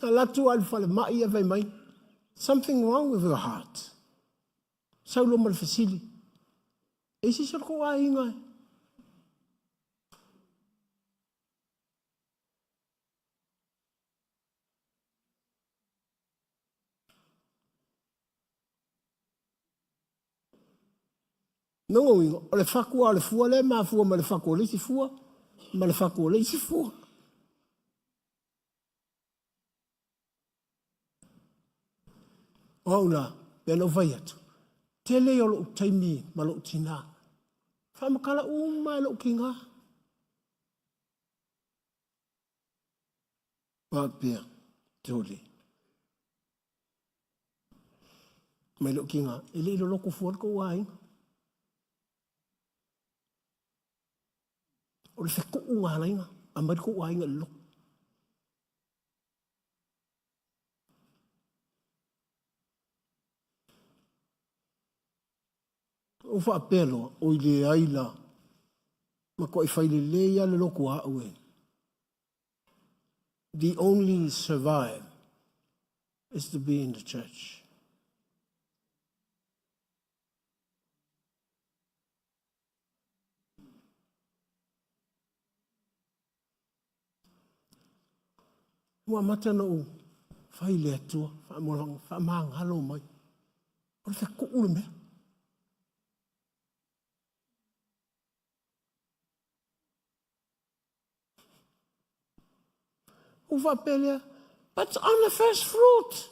A: A latu al whale mai e vai mai. Something wrong with your heart. Saulo mal fasili. E si sa ko a ingai. Nongo wingo, o le whakua o le fua le, ma fua ma le whakua le si fua, ma le whakua le si fua. Ouna, pena vai atu. Te le o lo taimi ma lo tina. Whamakala mai lo kinga. Wapea, te ole. Mai lo kinga, ele ilo loko fuan ko wainga. O le wheko unga lainga, a mai ko wainga lo. O wha apelo, o i le aila, ma ko i whaile leia le loko a ue. The only survive is to be in the church. Ua matana o whaile atua, whamang halo mai. O le wheko ule mea. Uva pelea, but on the first fruit.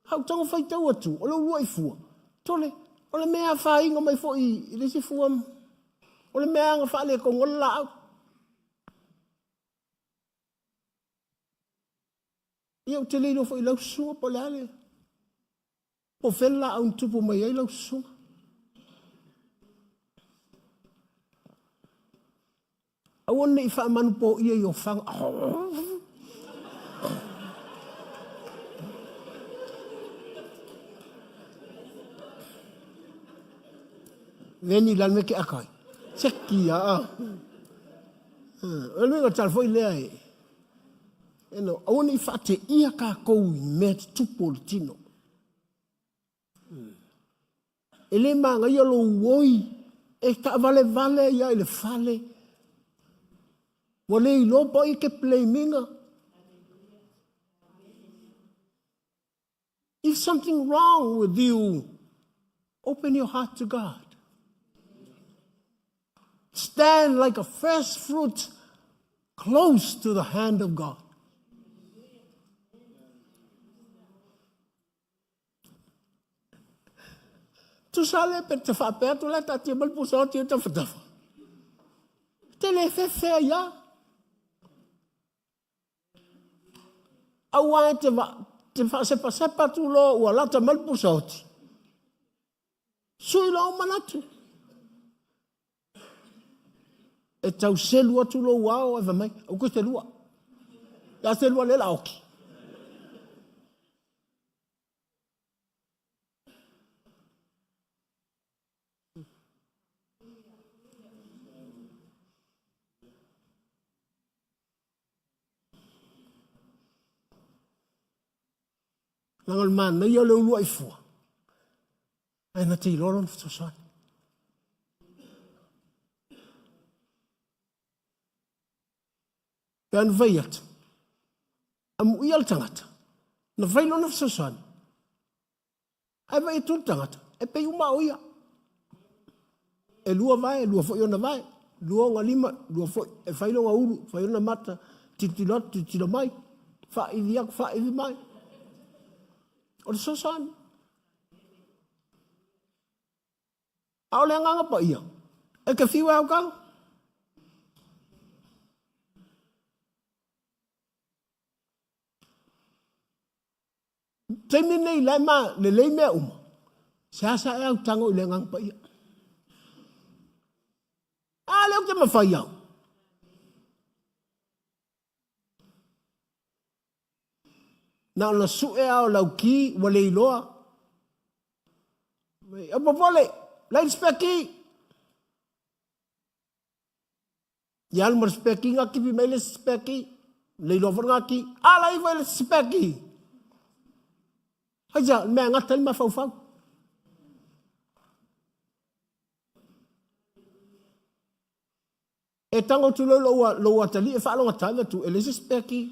A: Hau tango whai tau atu, o le ua i fua. Tole, o le mea whainga mai fo i resi fuam. O le mea anga whaale ko ngola au. Iau te leino fo i lau sunga po le ale. Po whela au ntupu mai ai lau sunga. Awan i wha manu po ia i o whanga. Veni lan me ke akai. Tseki a. Elu nga tal foi lea e. Eno, awan i wha te ia ka kou i mea te tupo le tino. Ele manga ia lo uoi. E ka vale ia i le fale. Wale i lopo i ke minga. If something wrong with you, open your heart to God. Stand like a first fruit close to the hand of God. Tu sale per te fa aperto la tati bel pusotti e te fa. Te le fe ya. Awa te fa sepa tu lo o la te mal pusotti. Sui lo manatu. E tau selua tu lo wao e mai o ko te lua. Ya selua le la oki. Nangal man na yo le lua i fua. Ai na te loron fu so. Pan vaiat. Am uial tangata. Na vai lona fu so. Ai vai tu tangata. E pe uma oia. E lua vai, lua fo yo na vai. Lua nga lima, lua fo e fai longa uru, fai ona mata, titilo mai. Fa idiak, fa idi mai. O le sosan. Ao le nganga pa ia. E ka fiwa au kau. Te minei lai ma, le lei mea uma. Se asa e au tango i le nganga pa ia. A leo te mawhai au. Na ona su e au lau ki, wale iloa. Apa vole, lai speki. Yan mar speki nga ki, pi le speki. Le iloa nga ki, ala i wale speki. Haja, mea ngata lima fau. E tango tu lo atali, e wha longa tanga tu, e le speki.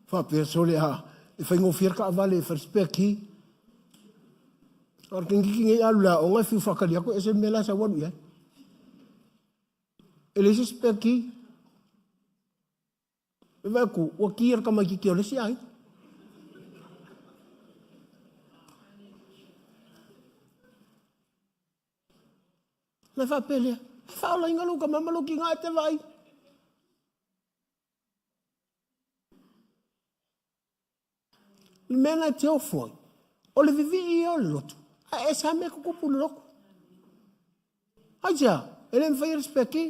A: Fa pe sole ha e fai ngo firka avale fer speki Or kingi alula o ngai fiu whakari ako e se mela sa wanu ia. Ele se speki. E vai ku, o kia ka mai ki o le si ai. Le fa pele. Fa ola inga luka mamalo ki ngai te vai. Le mena te ofoi. O le vivi i o le lotu. A e sa mea kukupu le loko. Haja, ele mwhai respeki.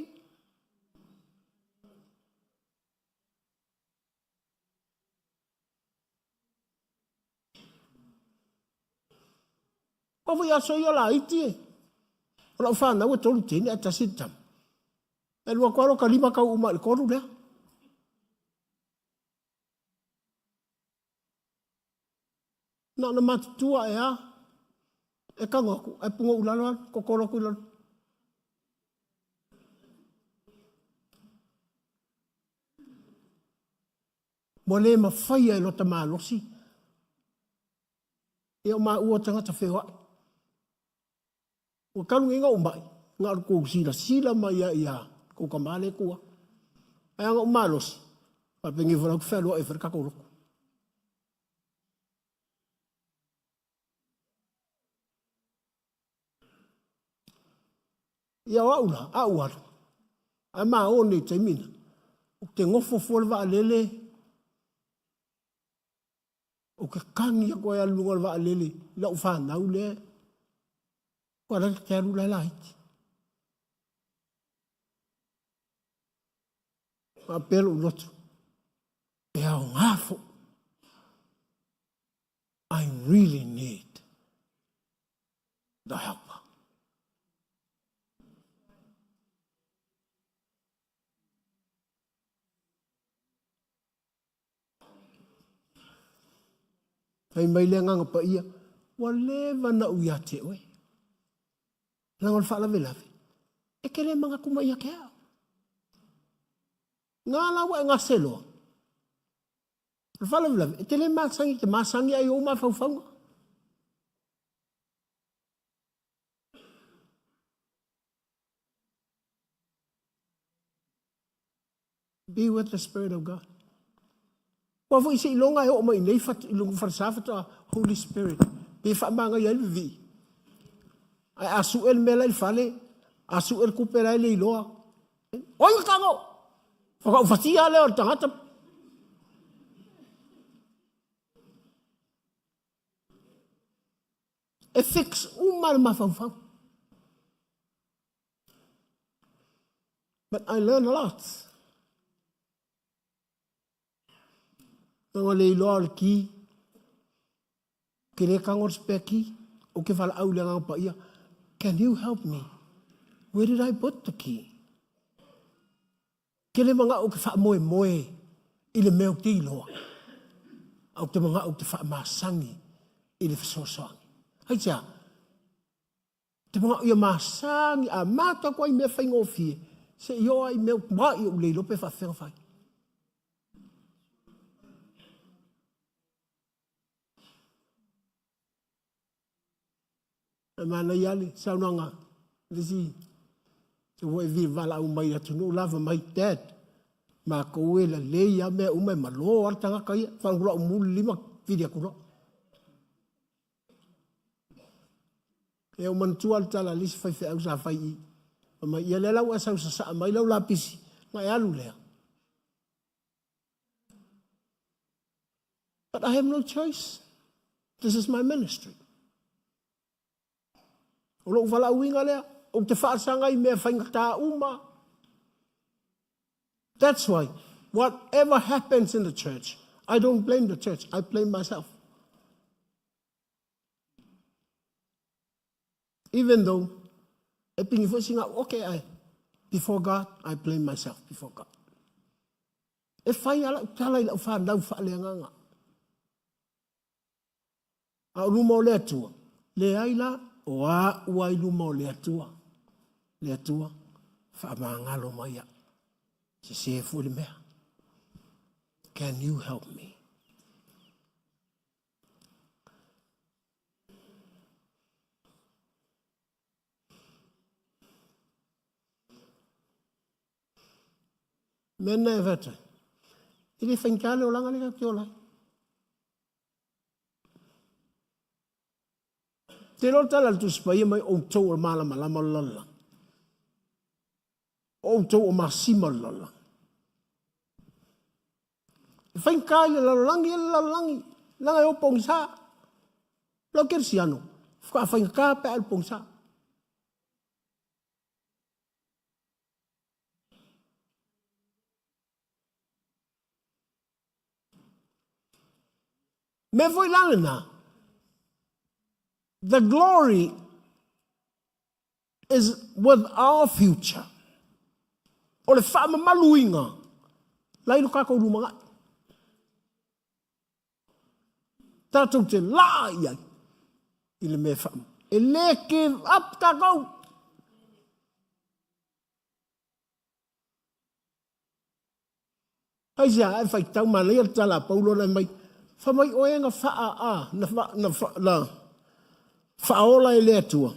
A: Pavu ia so ia la iti e. Ora whanau e tolu tene a tasitam. E lua kwaro ka lima kau uma le koru lea. Na matutua e a. E kangoku, e pungo ulaloan, kokoro ku ulaloan. Mo le mawhaia e lota malosi. E o maa ua tangata whewa. O kanu inga umai. Ngā ruko sila mai ia. Ko ka male kua. E anga umalosi. Pa pengi whanau whelua e whanakakoroko. Ia waula, a uaru. A maa o nei taimina. O te ngofo fualwa a lele. O ke kangi a koe alunga wa a lele. La ufa nau le. Kua raka te aru lai laiti. Ma pelo lotu. E au ngafo. I really need the helper. Hei mai le nganga pa ia. Wa lewa na uia te oe. Langon wha lawe lawe. E kere manga kuma ia ke au. Ngā lawa e ngā seloa. Wha lawe lawe. E te le māsangi te māsangi ai o mā whauwhaunga. Be with the Spirit of God. Wa fu isi ilonga e o mai nei fat ilungu farsafata Holy Spirit. Be fa manga ia vi. Ai asu el mela il fale, asu el kupera le iloa. Oi kango. Fa fatia le o tangata. E fix mal mafau. But I learn a lot. Ngo le iloa le ki. Kere kangor speki. O ke fala au le ngā pa ia. Can you help me? Where did I put the key? Kele mga o ke wha moe. Ile meo te iloa. Au te mga o te wha masangi. Ile whasosoangi. Hai tia. Te mga o ia masangi. A mata kwa i mea whaingo fie. Se io ai meo mai o le lope wha whenga whai. Mana yale saunanga disi to we vi vala u mai atu no lava mai dad ma ko ela le ya me u mai malo artanga kai fa ngula mu lima video ko e o man tual tala lis fa fa u sa fa i ma ia le la u sa sa mai la la pisi ma ya lu le. But I have no choice. This is my ministry. O lo wala uinga lea, o te whaasanga I mea whainga tā uma. That's why, whatever happens in the church, I don't blame the church, I blame myself. Even though, okay, before God, I blame myself before God. E whai ala tala ila whanau whaaleanganga. A ruma o lea tua, le aila, o a ua iluma o le atua. Le atua, whaamangalo mai a. Se se fuli mea. Can you help me? Mena e vete. Ili whankale o langa leka ki o lai. Te lo tala tu spai mai o tau o malama lama lala. O tau o masima lala. Whankale lalangi e lalangi. Langa e o pongsa. Lo kersiano. Whankaka pe al pongsa. Me foi lana. The glory is with our future. O le whaama maluinga. Lairo kako rumanga. Tātou te laa iai. I le me whaama. E leke up kakau. Haisia ai whai tau mana ia tala paulo na mai. Whamai oenga whaa a na whaola e lea tua.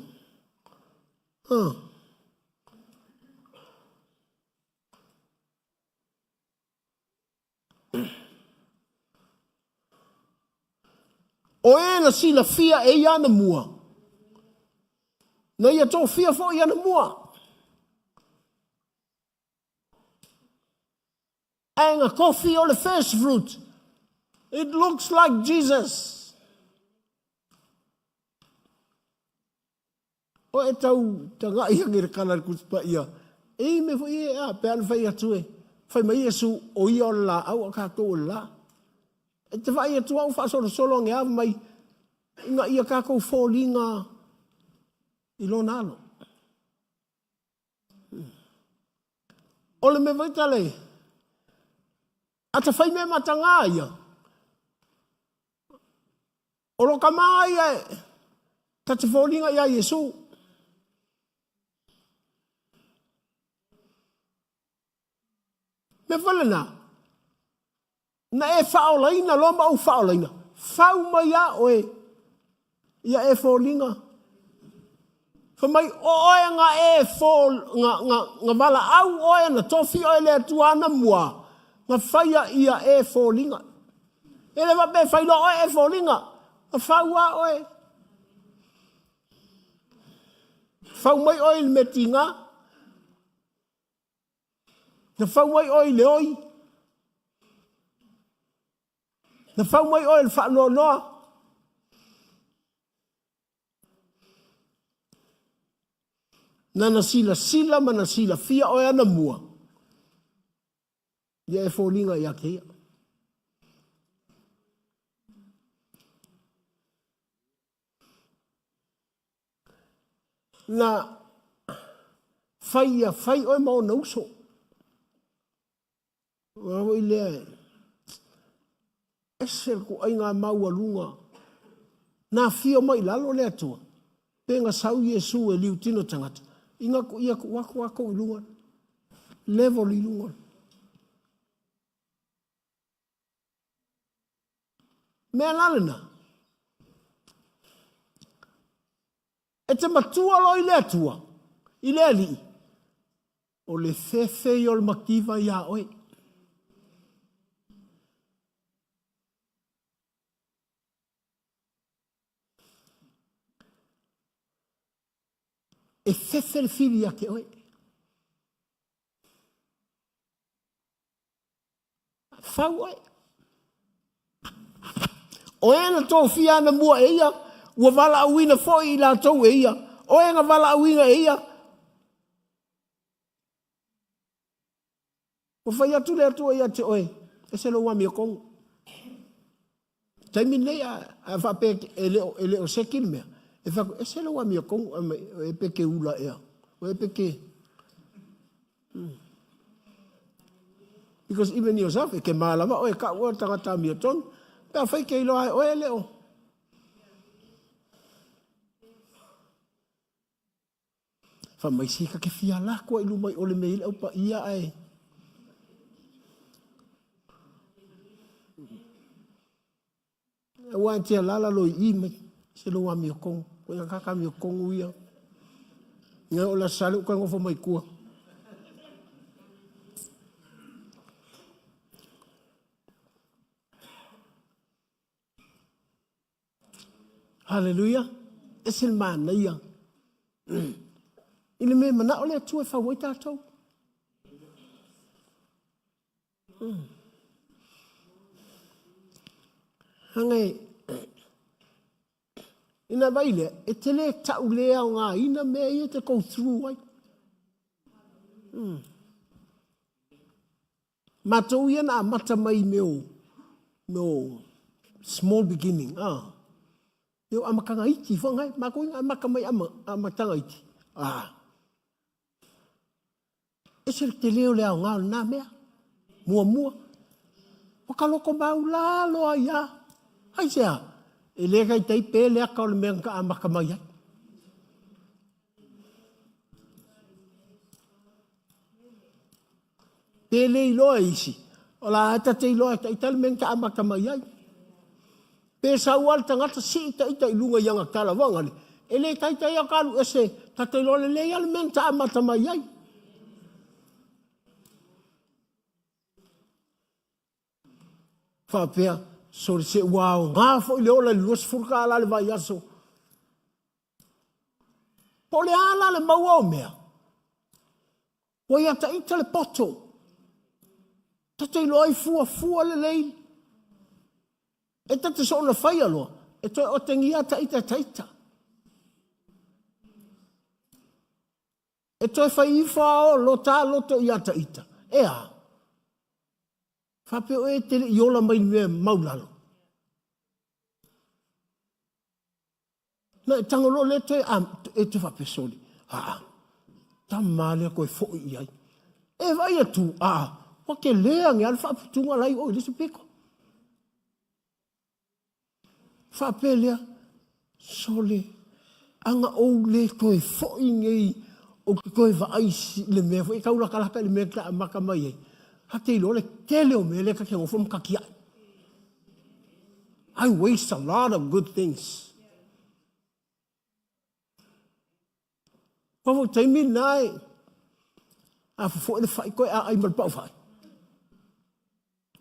A: Oena sila fia e iana mua. Na ia tō fia fo iana mua. Anga coffee o le first fruit. It looks like Jesus. O e tau tanga ia ngere kanar kuspa ia. E me fo ia a pean fai atu e. Fai mai Yesu o ia o la au a kato o la. E te fai atu au fa solo nge ava mai. Inga ia kako fōlinga i lo nalo. O le me vaitale. Ata fai me matanga ia. O lo kamai e. Ta te fōlinga ia Yesu. Me whalena. Na e whaolaina, loma au whaolaina. Whau mai a oe. Ia e fōlinga. Whamai o oe nga e fōl, nga wala au oe na tofi oe lea tuana mua. Nga whaia ia e fōlinga. E le wape whailo oe e fōlinga. Nga whau a oe. Whau mai oe le metinga. Na whau mai oe le oi. Na whau mai oe le whaanoa noa. Nana sila mana sila fia oe ana mua. Ia e fōlinga ia kia. Na fai oe mao nauso. Wao i lea e. Esel ko ai ngā maua lunga. Nā fio mai lalo lea tua. Penga sau Yesu e liu tino tangata. Inga ko ia ko wako i lunga. Level i lunga. Mea lalena. E te matua lo i lea tua. I lea li. O le fefe i o le makiva ia oe. E fefe le fili ake oe. Fau oe. O ena tō fia na mua e ia. Ua wala awina foi i la tau e ia. O enga wala awina e ia. O whai atu le atua ia te oe. E se lo wami o kongu. Taimin nei a whape e leo sekil mea. E whako, e se lo wami o kongu. E peke ula ea. O e peke. Because even yourself, e ke maalama, o e ka ua tangata mi o ton. Pea whai ke ilo ai, o e leo. Whamaisika ke fia lakua ilu mai ole meile au pa ia ai. Ua te lala lo i mai. Se lo wa mi o kongu. Ko ia kaka mi o kongu ia. Nga o la sale o ka ngofo mai kua. Hallelujah. Ese le mana ia. Ile me mana ole tu e whawai tātou. Hangai, ina vaile, e te le tau lea o ngā ina mea ia te go through ai. Matou ia na mata mai meu small beginning. Eu amakanga iti whangai, mako inga amaka mai amatanga iti. E se te leo lea o ngā nā mea, mua. Wakaloko mau la loa ia. Hai sea, e lega i tei pē lea ka o le mea ka amaka mai ai. Pele i loa isi. O la ata te i loa i tali mea ka amaka mai ai. Pē sa ual tangata si ita i lunga ianga tala wangani. E le taita ia kalu ese, tata i loa le lea le mea ka amaka mai ai. Whapea, so le se wow, ngā fo i leo le luas furka ala le vai aso. Po le ala le maua o mea. Wai ata ita le poto. Tata i loa i fua le lei. E tata so na whai aloa. E toi o te ngia ita taita. E toi whai i whao lo tā loto i ata ita. E a. Whapeo e te i ola mai mea maulalo. Na e tangolo le toi e te whape soli. Ta mālea koe fo i ai. E vai atu, wake lea nge alfa aputunga lai o ilisi peko. Whape lea, sole, anga o le koe fo i ngei, o koe va aisi le mea, e kaula kalaka le mea ka amaka mai ei. Hate ilo le tele o mele ka kengo from kakia. I waste a lot of good things. Pavo taimi nai. Fo le fai koe ai mal pau fai.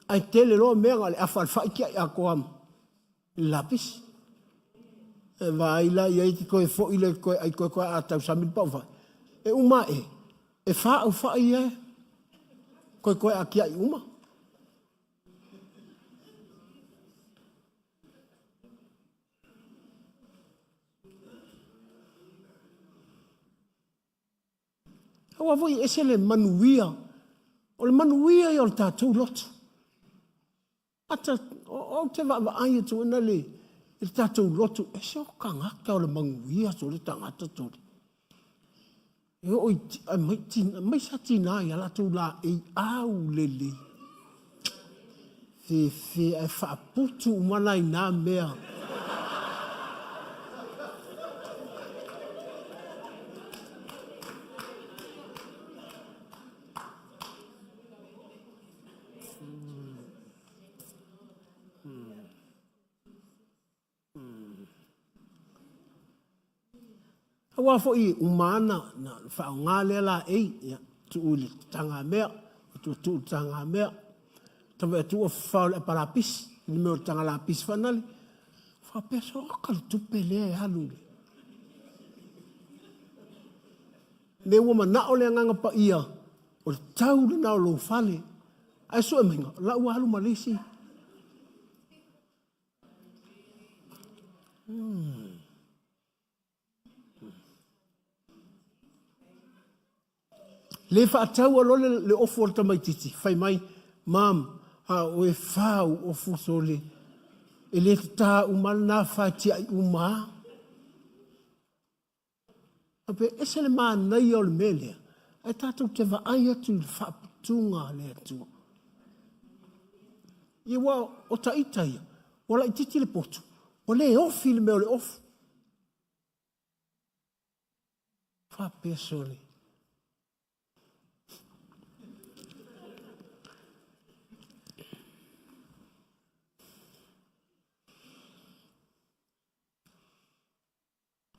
A: Ai tele lo mea ngale afal fai kia a koam. Lapis. Vai la ia ti koe fo ile koe ai koe a tau samil pau fai. E uma e. E fa au fai e. Koe a kia i uma. Awa voi ese le manuia. O le manuia i o le tātou lotu. Ata, o te wa aia tu ina le tātou lotu. Ese o kangaka o le manuia so le tangata tori. E oi, mai sa tina i ala tu la e au lele. Fe e whaaputu umana i nā mea. Awa fo i umana na whaongale la ei, tu uli tanga mea, tu tanga mea, tawa tu o whao le parapis, ni meo tanga la pis whanali, whapeso akal tupe lea e halule. Me wama na o le nganga pa ia, o le tau le na o lo whale, ai so e minga, la ua halu malisi. Le whaatau alo le ofu o tamaititi. Whai mai, mam, o e whau ofu sole. E le tā umana nā whaitia i uma. Ape, ese le maa nei o le melea. E tātou te waai atu le whaaputunga le atua. Ie wā o taitaia. Wala i titi le potu. O le ofi le meo le ofu. Whapea sole.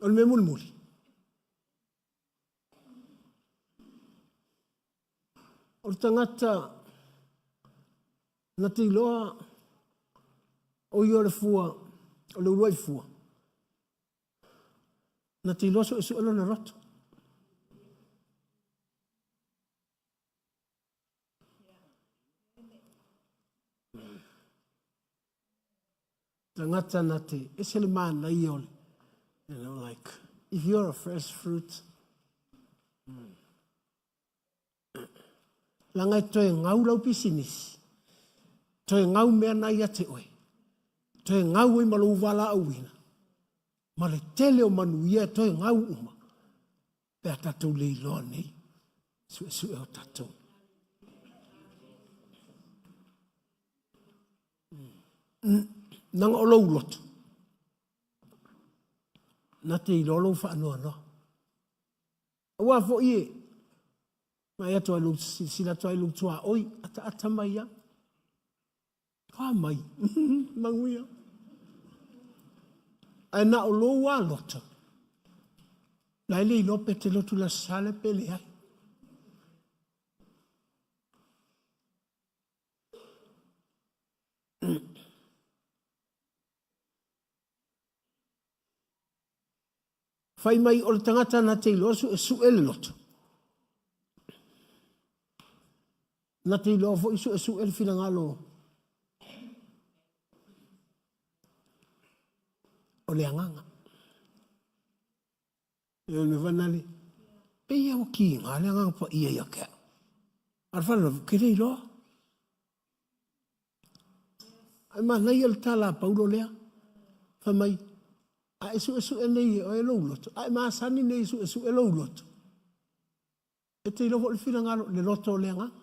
A: O le me muli. O le tangata na te iloa o i o le fua, o le uruai fua. Na te loso e suelo na roto. Tangata na te, e se le mana i ole. You know, like, if you're a fresh fruit, langai toe ngau lau pisinisi. Toe ngau mea nai ate oe. Toe ngau e malau wala au wina. Ma le tele o manuia toe ngau uma. Pea tatou leiloa nei. Su e o tatou. Nanga o lau loto. Na te i lolo wha anua no. Awa fo ie. Mai ato ai sila to ai lu tua oi ata mai ya. Ka mai. Manguia. Ai na o lo wa loto. Lai le lo pe te lotu la sale pele ai. Fai mai o le tangata na te ilo su ele loto. Na te ilo fo su ele fina ngalo. O le anganga. Eo me vanale. Pe ia o ki ngā le anganga pa ia ia kea. Arwhana kere ilo. Ai ma nei el tala paulo lea. Fa mai. Ai su e nei o e lau loto. Ai ma sani nei su e lau loto. E te ilo fo le fina ngalo le loto le anganga.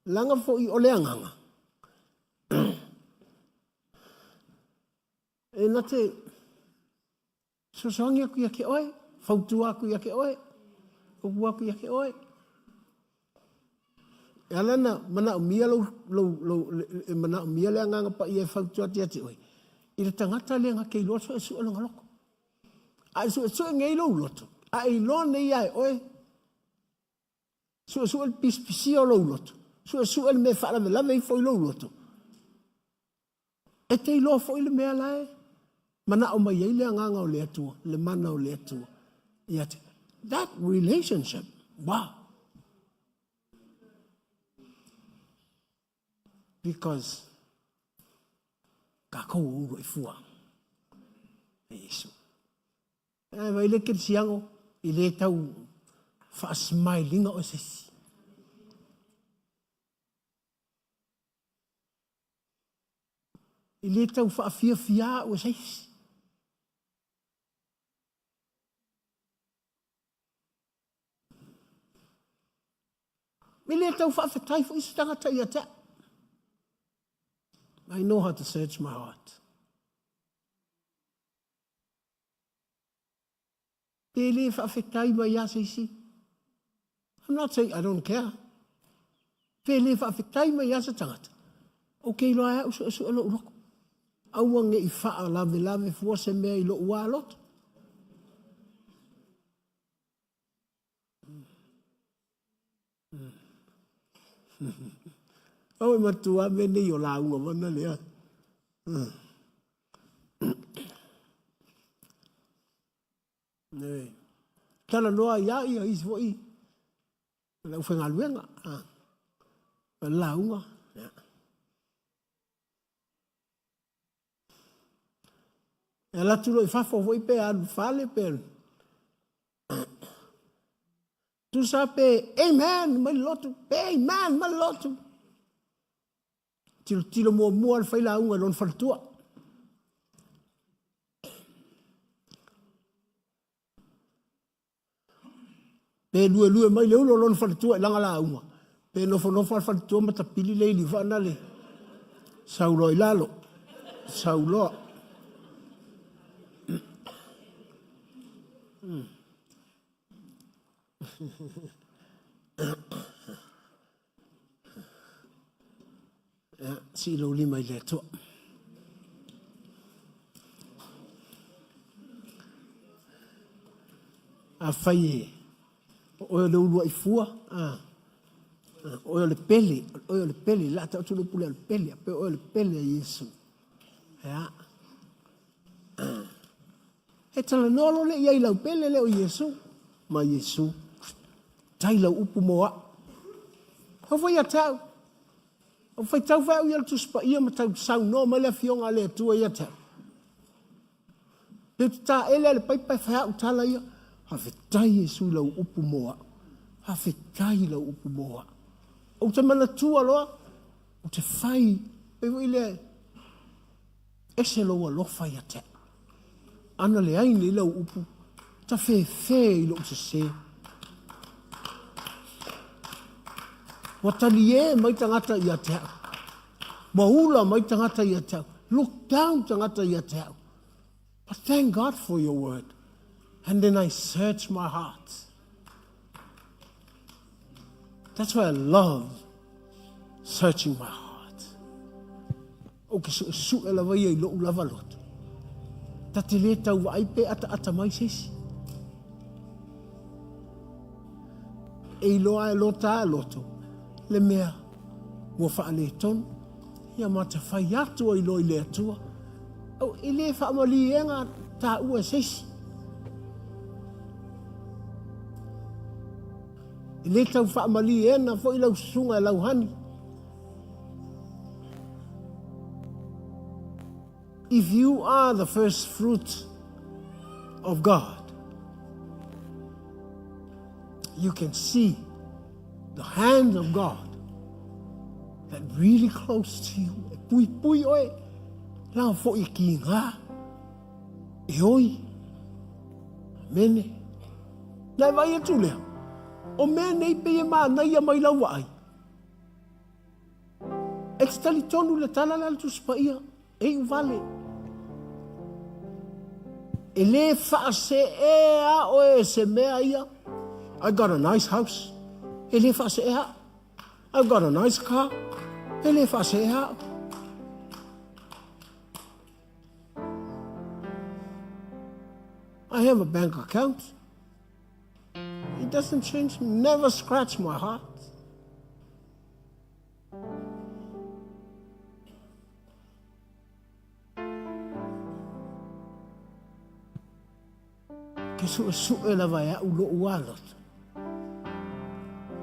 A: Langa fo i o le anganga. E na te sosangi aku ia ke oe, fautua aku ia ke oe, kupu aku ia ke oe. E alana mana o mia mana o mia le anganga pa ia fautua te ate oe. I le tangata le anga kei loto e su alanga loko. A su e ngei lau loto. A i lo nei ai oe. Su e pispisi o lau loto. Su e me whaala me lame i foi lau loto. E te ilo foi le mea lae. Mana o mai ei le anganga o le atua, le mana o le atua. Iate, that relationship, wow. Because ka kou uro e fua. E isu. E vai le kirisiango, i le tau wha smilinga o sesi. I le tau wha fia o sesi. Me le tau wha whetai fo isi tangata i ata. I know how to search my heart. Pe le wha whetai mai asa isi. I'm not saying I don't care. Pe le wha whetai mai asa tangata. Okay, loa ea usu alo uroko. Auange i wha lave fua se mea i lo ua loto. Au matua me nei o la unga mana lea. Nei. Tala noa ia isi fo i. La uwhenga luenga. La unga. E la tulo i fafo fo i pe anu fale pe. Tu sa pe, amen, mai lotu, pe amen, mai lotu. Tilo mua al fai la unga non faltua. Pe lue mai le ulo non faltua langa la unga. Pe nofo al faltua mata pili le li vana le. Saulo i lalo. Saulo. Si lo lima i le toa. A fai e. O le ulua i fua. o le pele, la ta tulu pule le pele, pe o le pele Yesu. Ya. E tala nolo le ia lau pele le o Yesu, ma Yesu. Tai lau upu moa. Ho foi a tau. O foi tau vai ia tu spa ia ma tau sau no ma le fionga le tua ia tau. Pe ta ele le pai fa utala ia. Ha tai Yesu lau upu moa. Ha tai lau upu moa. O te mana tua loa, o te whai, e wile, e se loa lo whai a te. Ana le aini lau upu, ta whē i lo te se. Watani e mai tangata i a te au. Maula mai tangata i a te au. Look down tangata i a te au. But thank God for your word. And then I search my heart. That's why I love searching my heart. O ke su e lawa ia I lo lava loto. Ta te le tau wai pe ata mai sesi. E loa e lota a loto. Le mea ua wha le tonu. Ia mata whai atua I lo I le atua. Au I le wha amali enga ta ua sesi. I le tau whaamali ena fo I lau sunga lau hani. If you are the first fruit of God, you can see the hand of God that really close to you. E pui pui oe, lao fo I ki ngā. E oi, mene. Nai vai atu lea. O mea nei pe e maa nai a mai lau ai. E te tali tonu le tala la tu spa ia. E u vale. E le wha se e a o e se mea ia. I got a nice house. E le wha se e a. I've got a nice car. E le wha se e a. I have a bank account. It doesn't change me. Never scratch my heart. Ke su e la vai au lo ualot.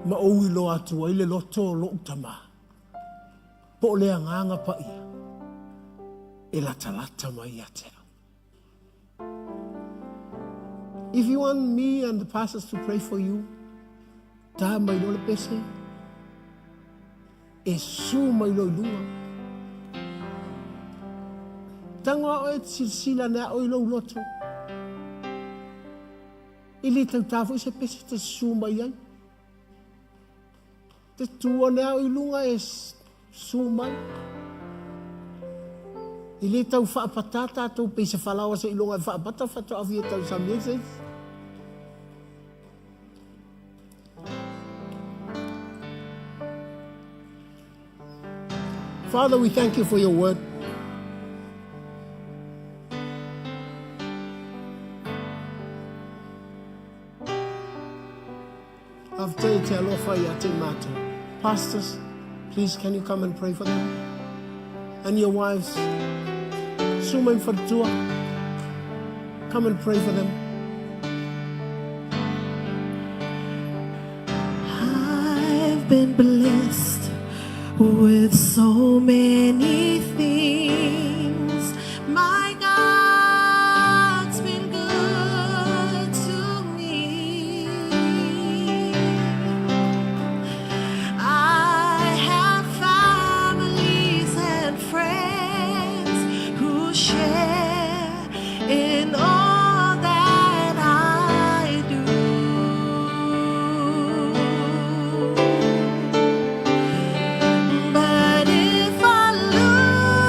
A: Ma o I lo atu ai le loto lo utama. Po le anganga pa ia. E la talata mai atea. If you want me and the pastors to pray for you, ta mai lo le pese. E su mai lo lunga. Tanga o e sila na o I lo loto. I le tau tafu I se pese te su mai ai. Te tua na o I lunga e su mai. I le tau whaapatata tau pe se whalawa se ilonga e whaapata whatu awhi e tau sa mese. Father, we thank you for your word. After te alofa I te mato. Pastors, please can you come and pray for them? And your wives, Suman Fatua, come and pray for them.
C: I've been blessed with so many things. My God's been good to me. I have families and friends who share in all that I do. But if I lose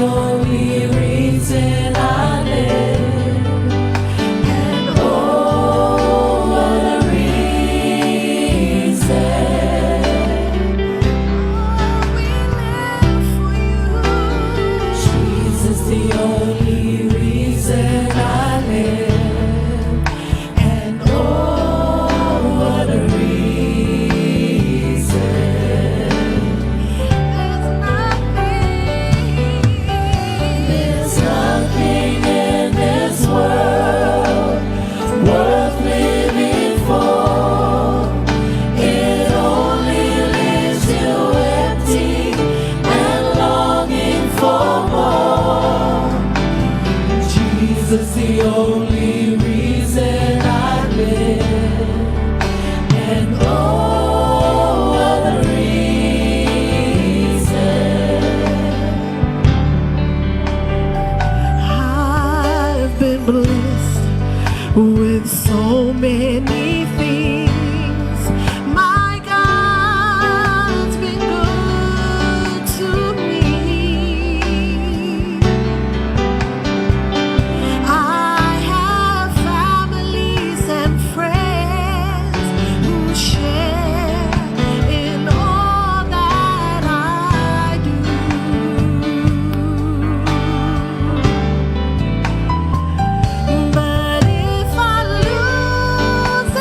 C: only reason I live. And oh, what a reason. Oh, we live for you. Jesus, the only reason I live. And oh, what a reason. There's nothing in this world worth living for. It only leaves you empty and longing for more. Jesus, the only reason I live. And oh, what a reason. I've been blessed with so many things. My God's been good to me. I have families and friends who share in all that I do. But if I lose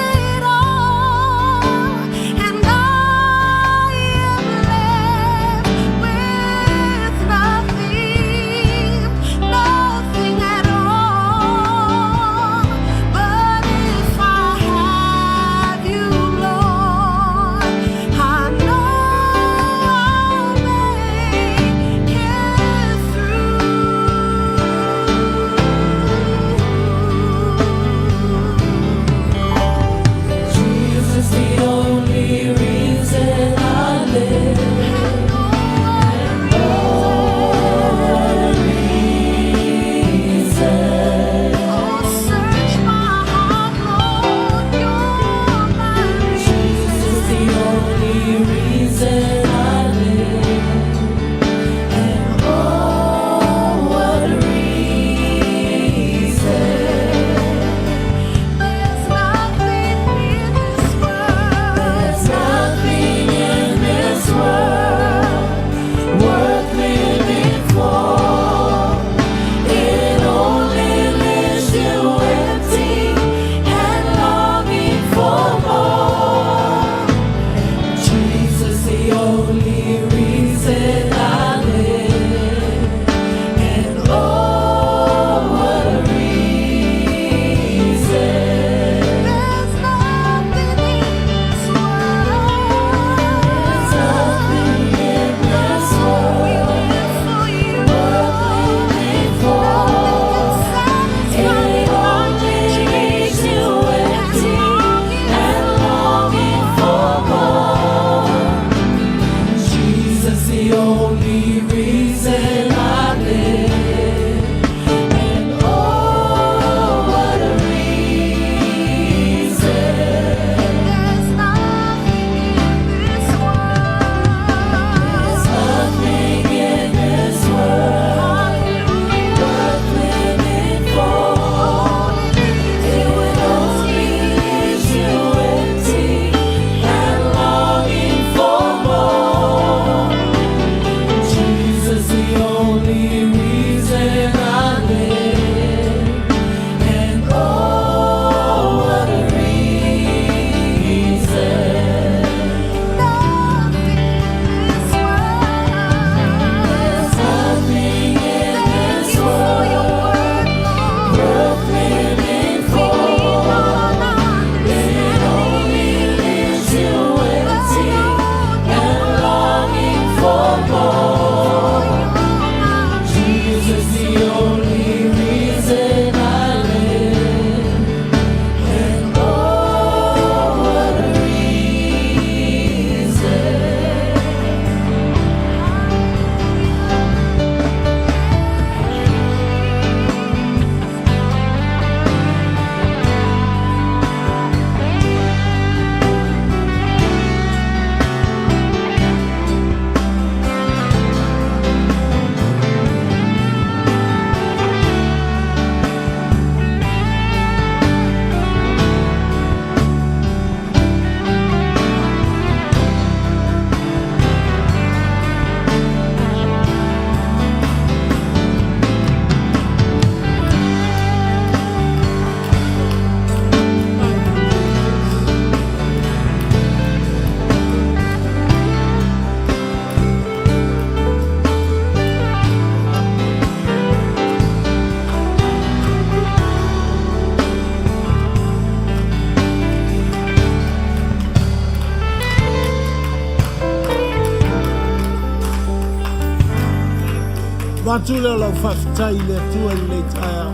A: Matule la whaftai le tua i le taia.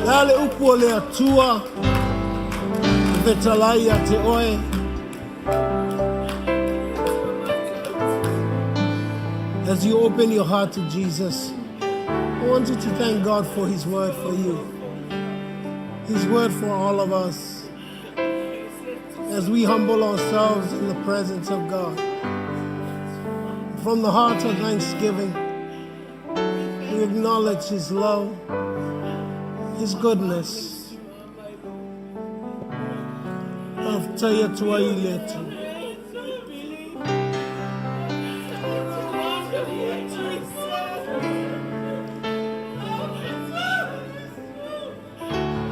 A: Lale upo le atua, te talai a te oe. As you open your heart to Jesus, I want you to thank God for His word for you. His word for all of us. As we humble ourselves in the presence of God. From the heart of thanksgiving, we acknowledge His love, His goodness.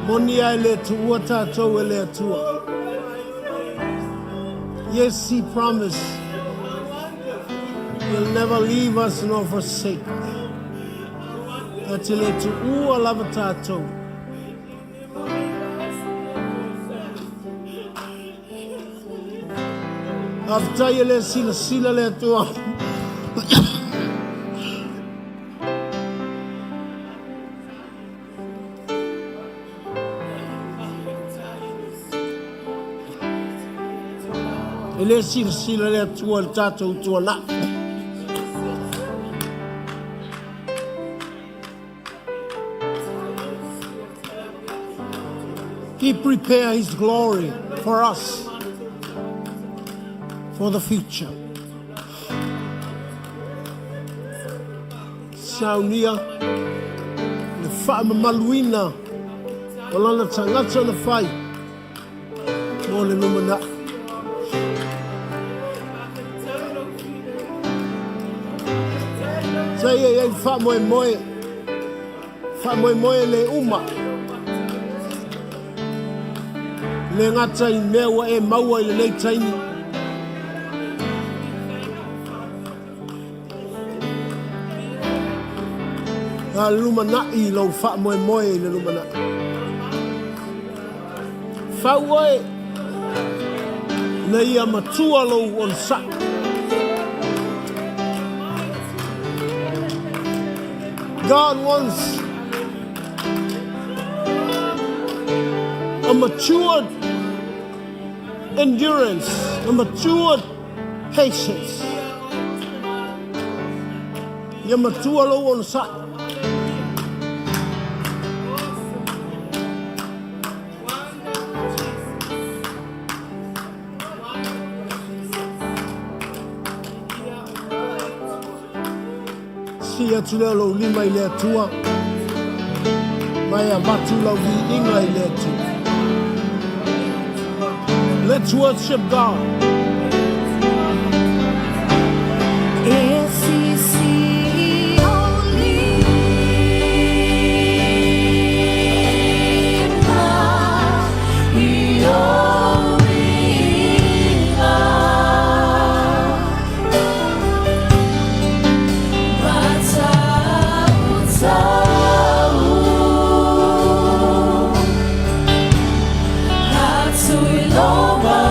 A: Monia le tua tatou le tua. Yes, He promised He'll never leave us nor forsake us. That le tu ua lava tatou. After you le sila le tua. Ele sila le tua le tatou tua na. He prepared His glory for us, for the future. Saunia, le whaama maluina, o lana tangata na whai, mo le lumana. Say ye wha moe le uma. Le ngata I mewa e maua I le taini. A lumana I lo wha moe le lumana. Whauoe le ia matua lo on sa. God wants a matured endurance, a matured patience. Ya matua lo on sa. Sia tula lo lima I le atua. Mai a matu lo vi inga I le atua. Let's worship God.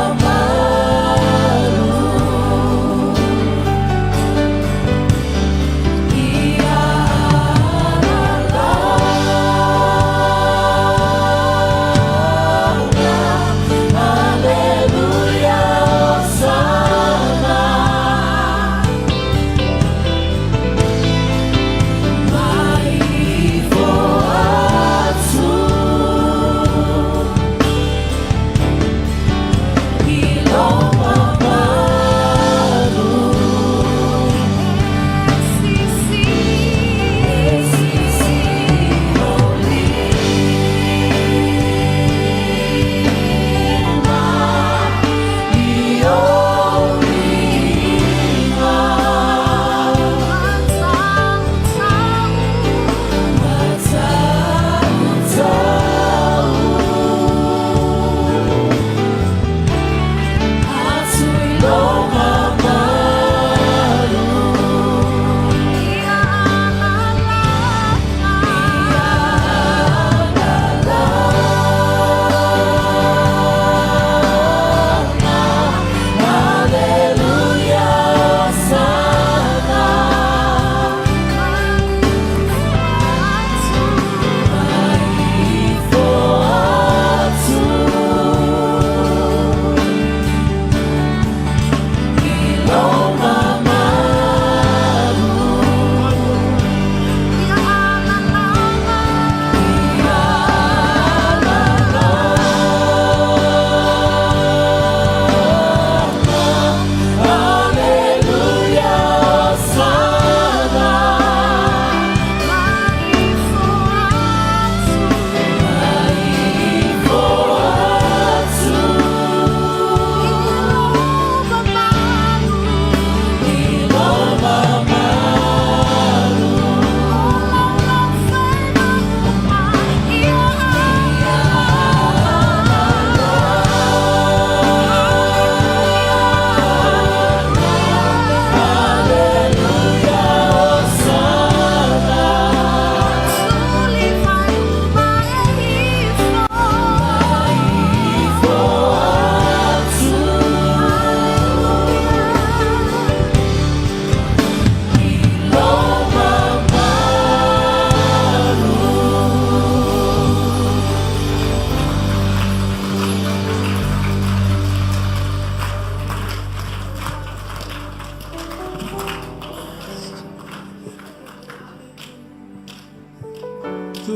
C: Aloalii.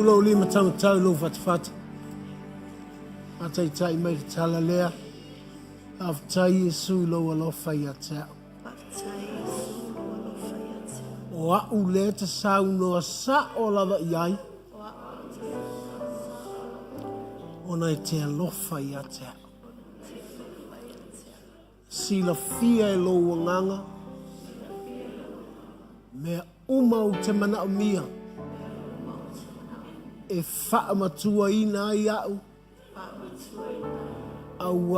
A: lo lima tau lo fat. Atai tai mai tala lea. Aftai Yesu lo alofa ia te au. O au le te sau noa sa o lava iai. Ona e te alofa ia te au. Sila fia e lo wanganga. Mea umau te mana o mia. E wha matua ina ai au. Au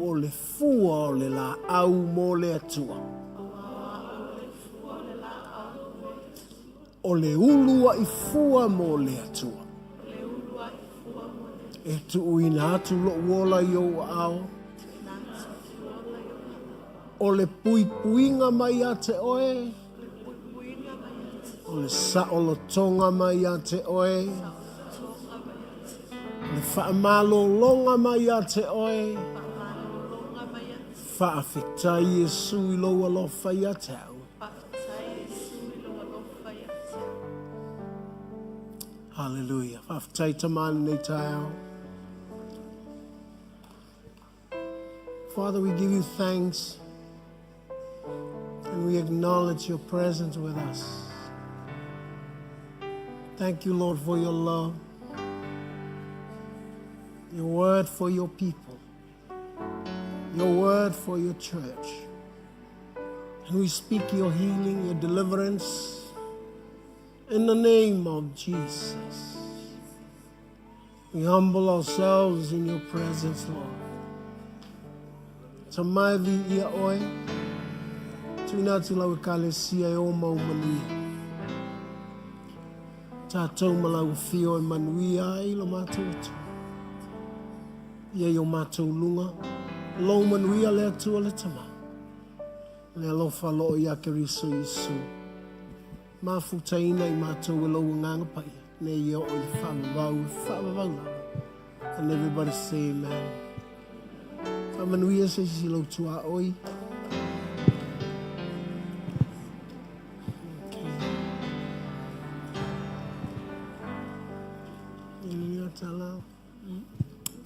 A: o le fua o le la au mo le atua. O le ulua I fua mo le atua. E tu uina atu lo wola yo ao. O le puinga mai a te oe. O le saolotonga mai a te oe. Le whaamalolonga mai a te oe. Whaafetai Yesu I lo alofa ia te au. Hallelujah. Whaafetai tamani nei tai au. Father, we give you thanks and we acknowledge your presence with us. Thank you, Lord, for your love, your word for your people, your word for your church. And we speak your healing, your deliverance in the name of Jesus. We humble ourselves in your presence, Lord. Tamaivi ia oe, tuina tu lau kalesia e o maumanuia. Tātou malau fio e manuia I lo mātou atu. Ia I o mātou lunga, lo manuia le atua le tama. Le alofa lo I a Keriso Yesu. Mafutaina I mātou e lo nganga pai. Ne ia o I whamavau. And everybody say amen. Manuia se si lo tua oi. Tala.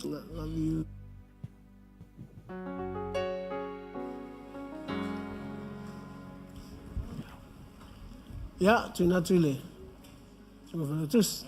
A: Love you. Ya, tu na tu le. Tu vas faire tous.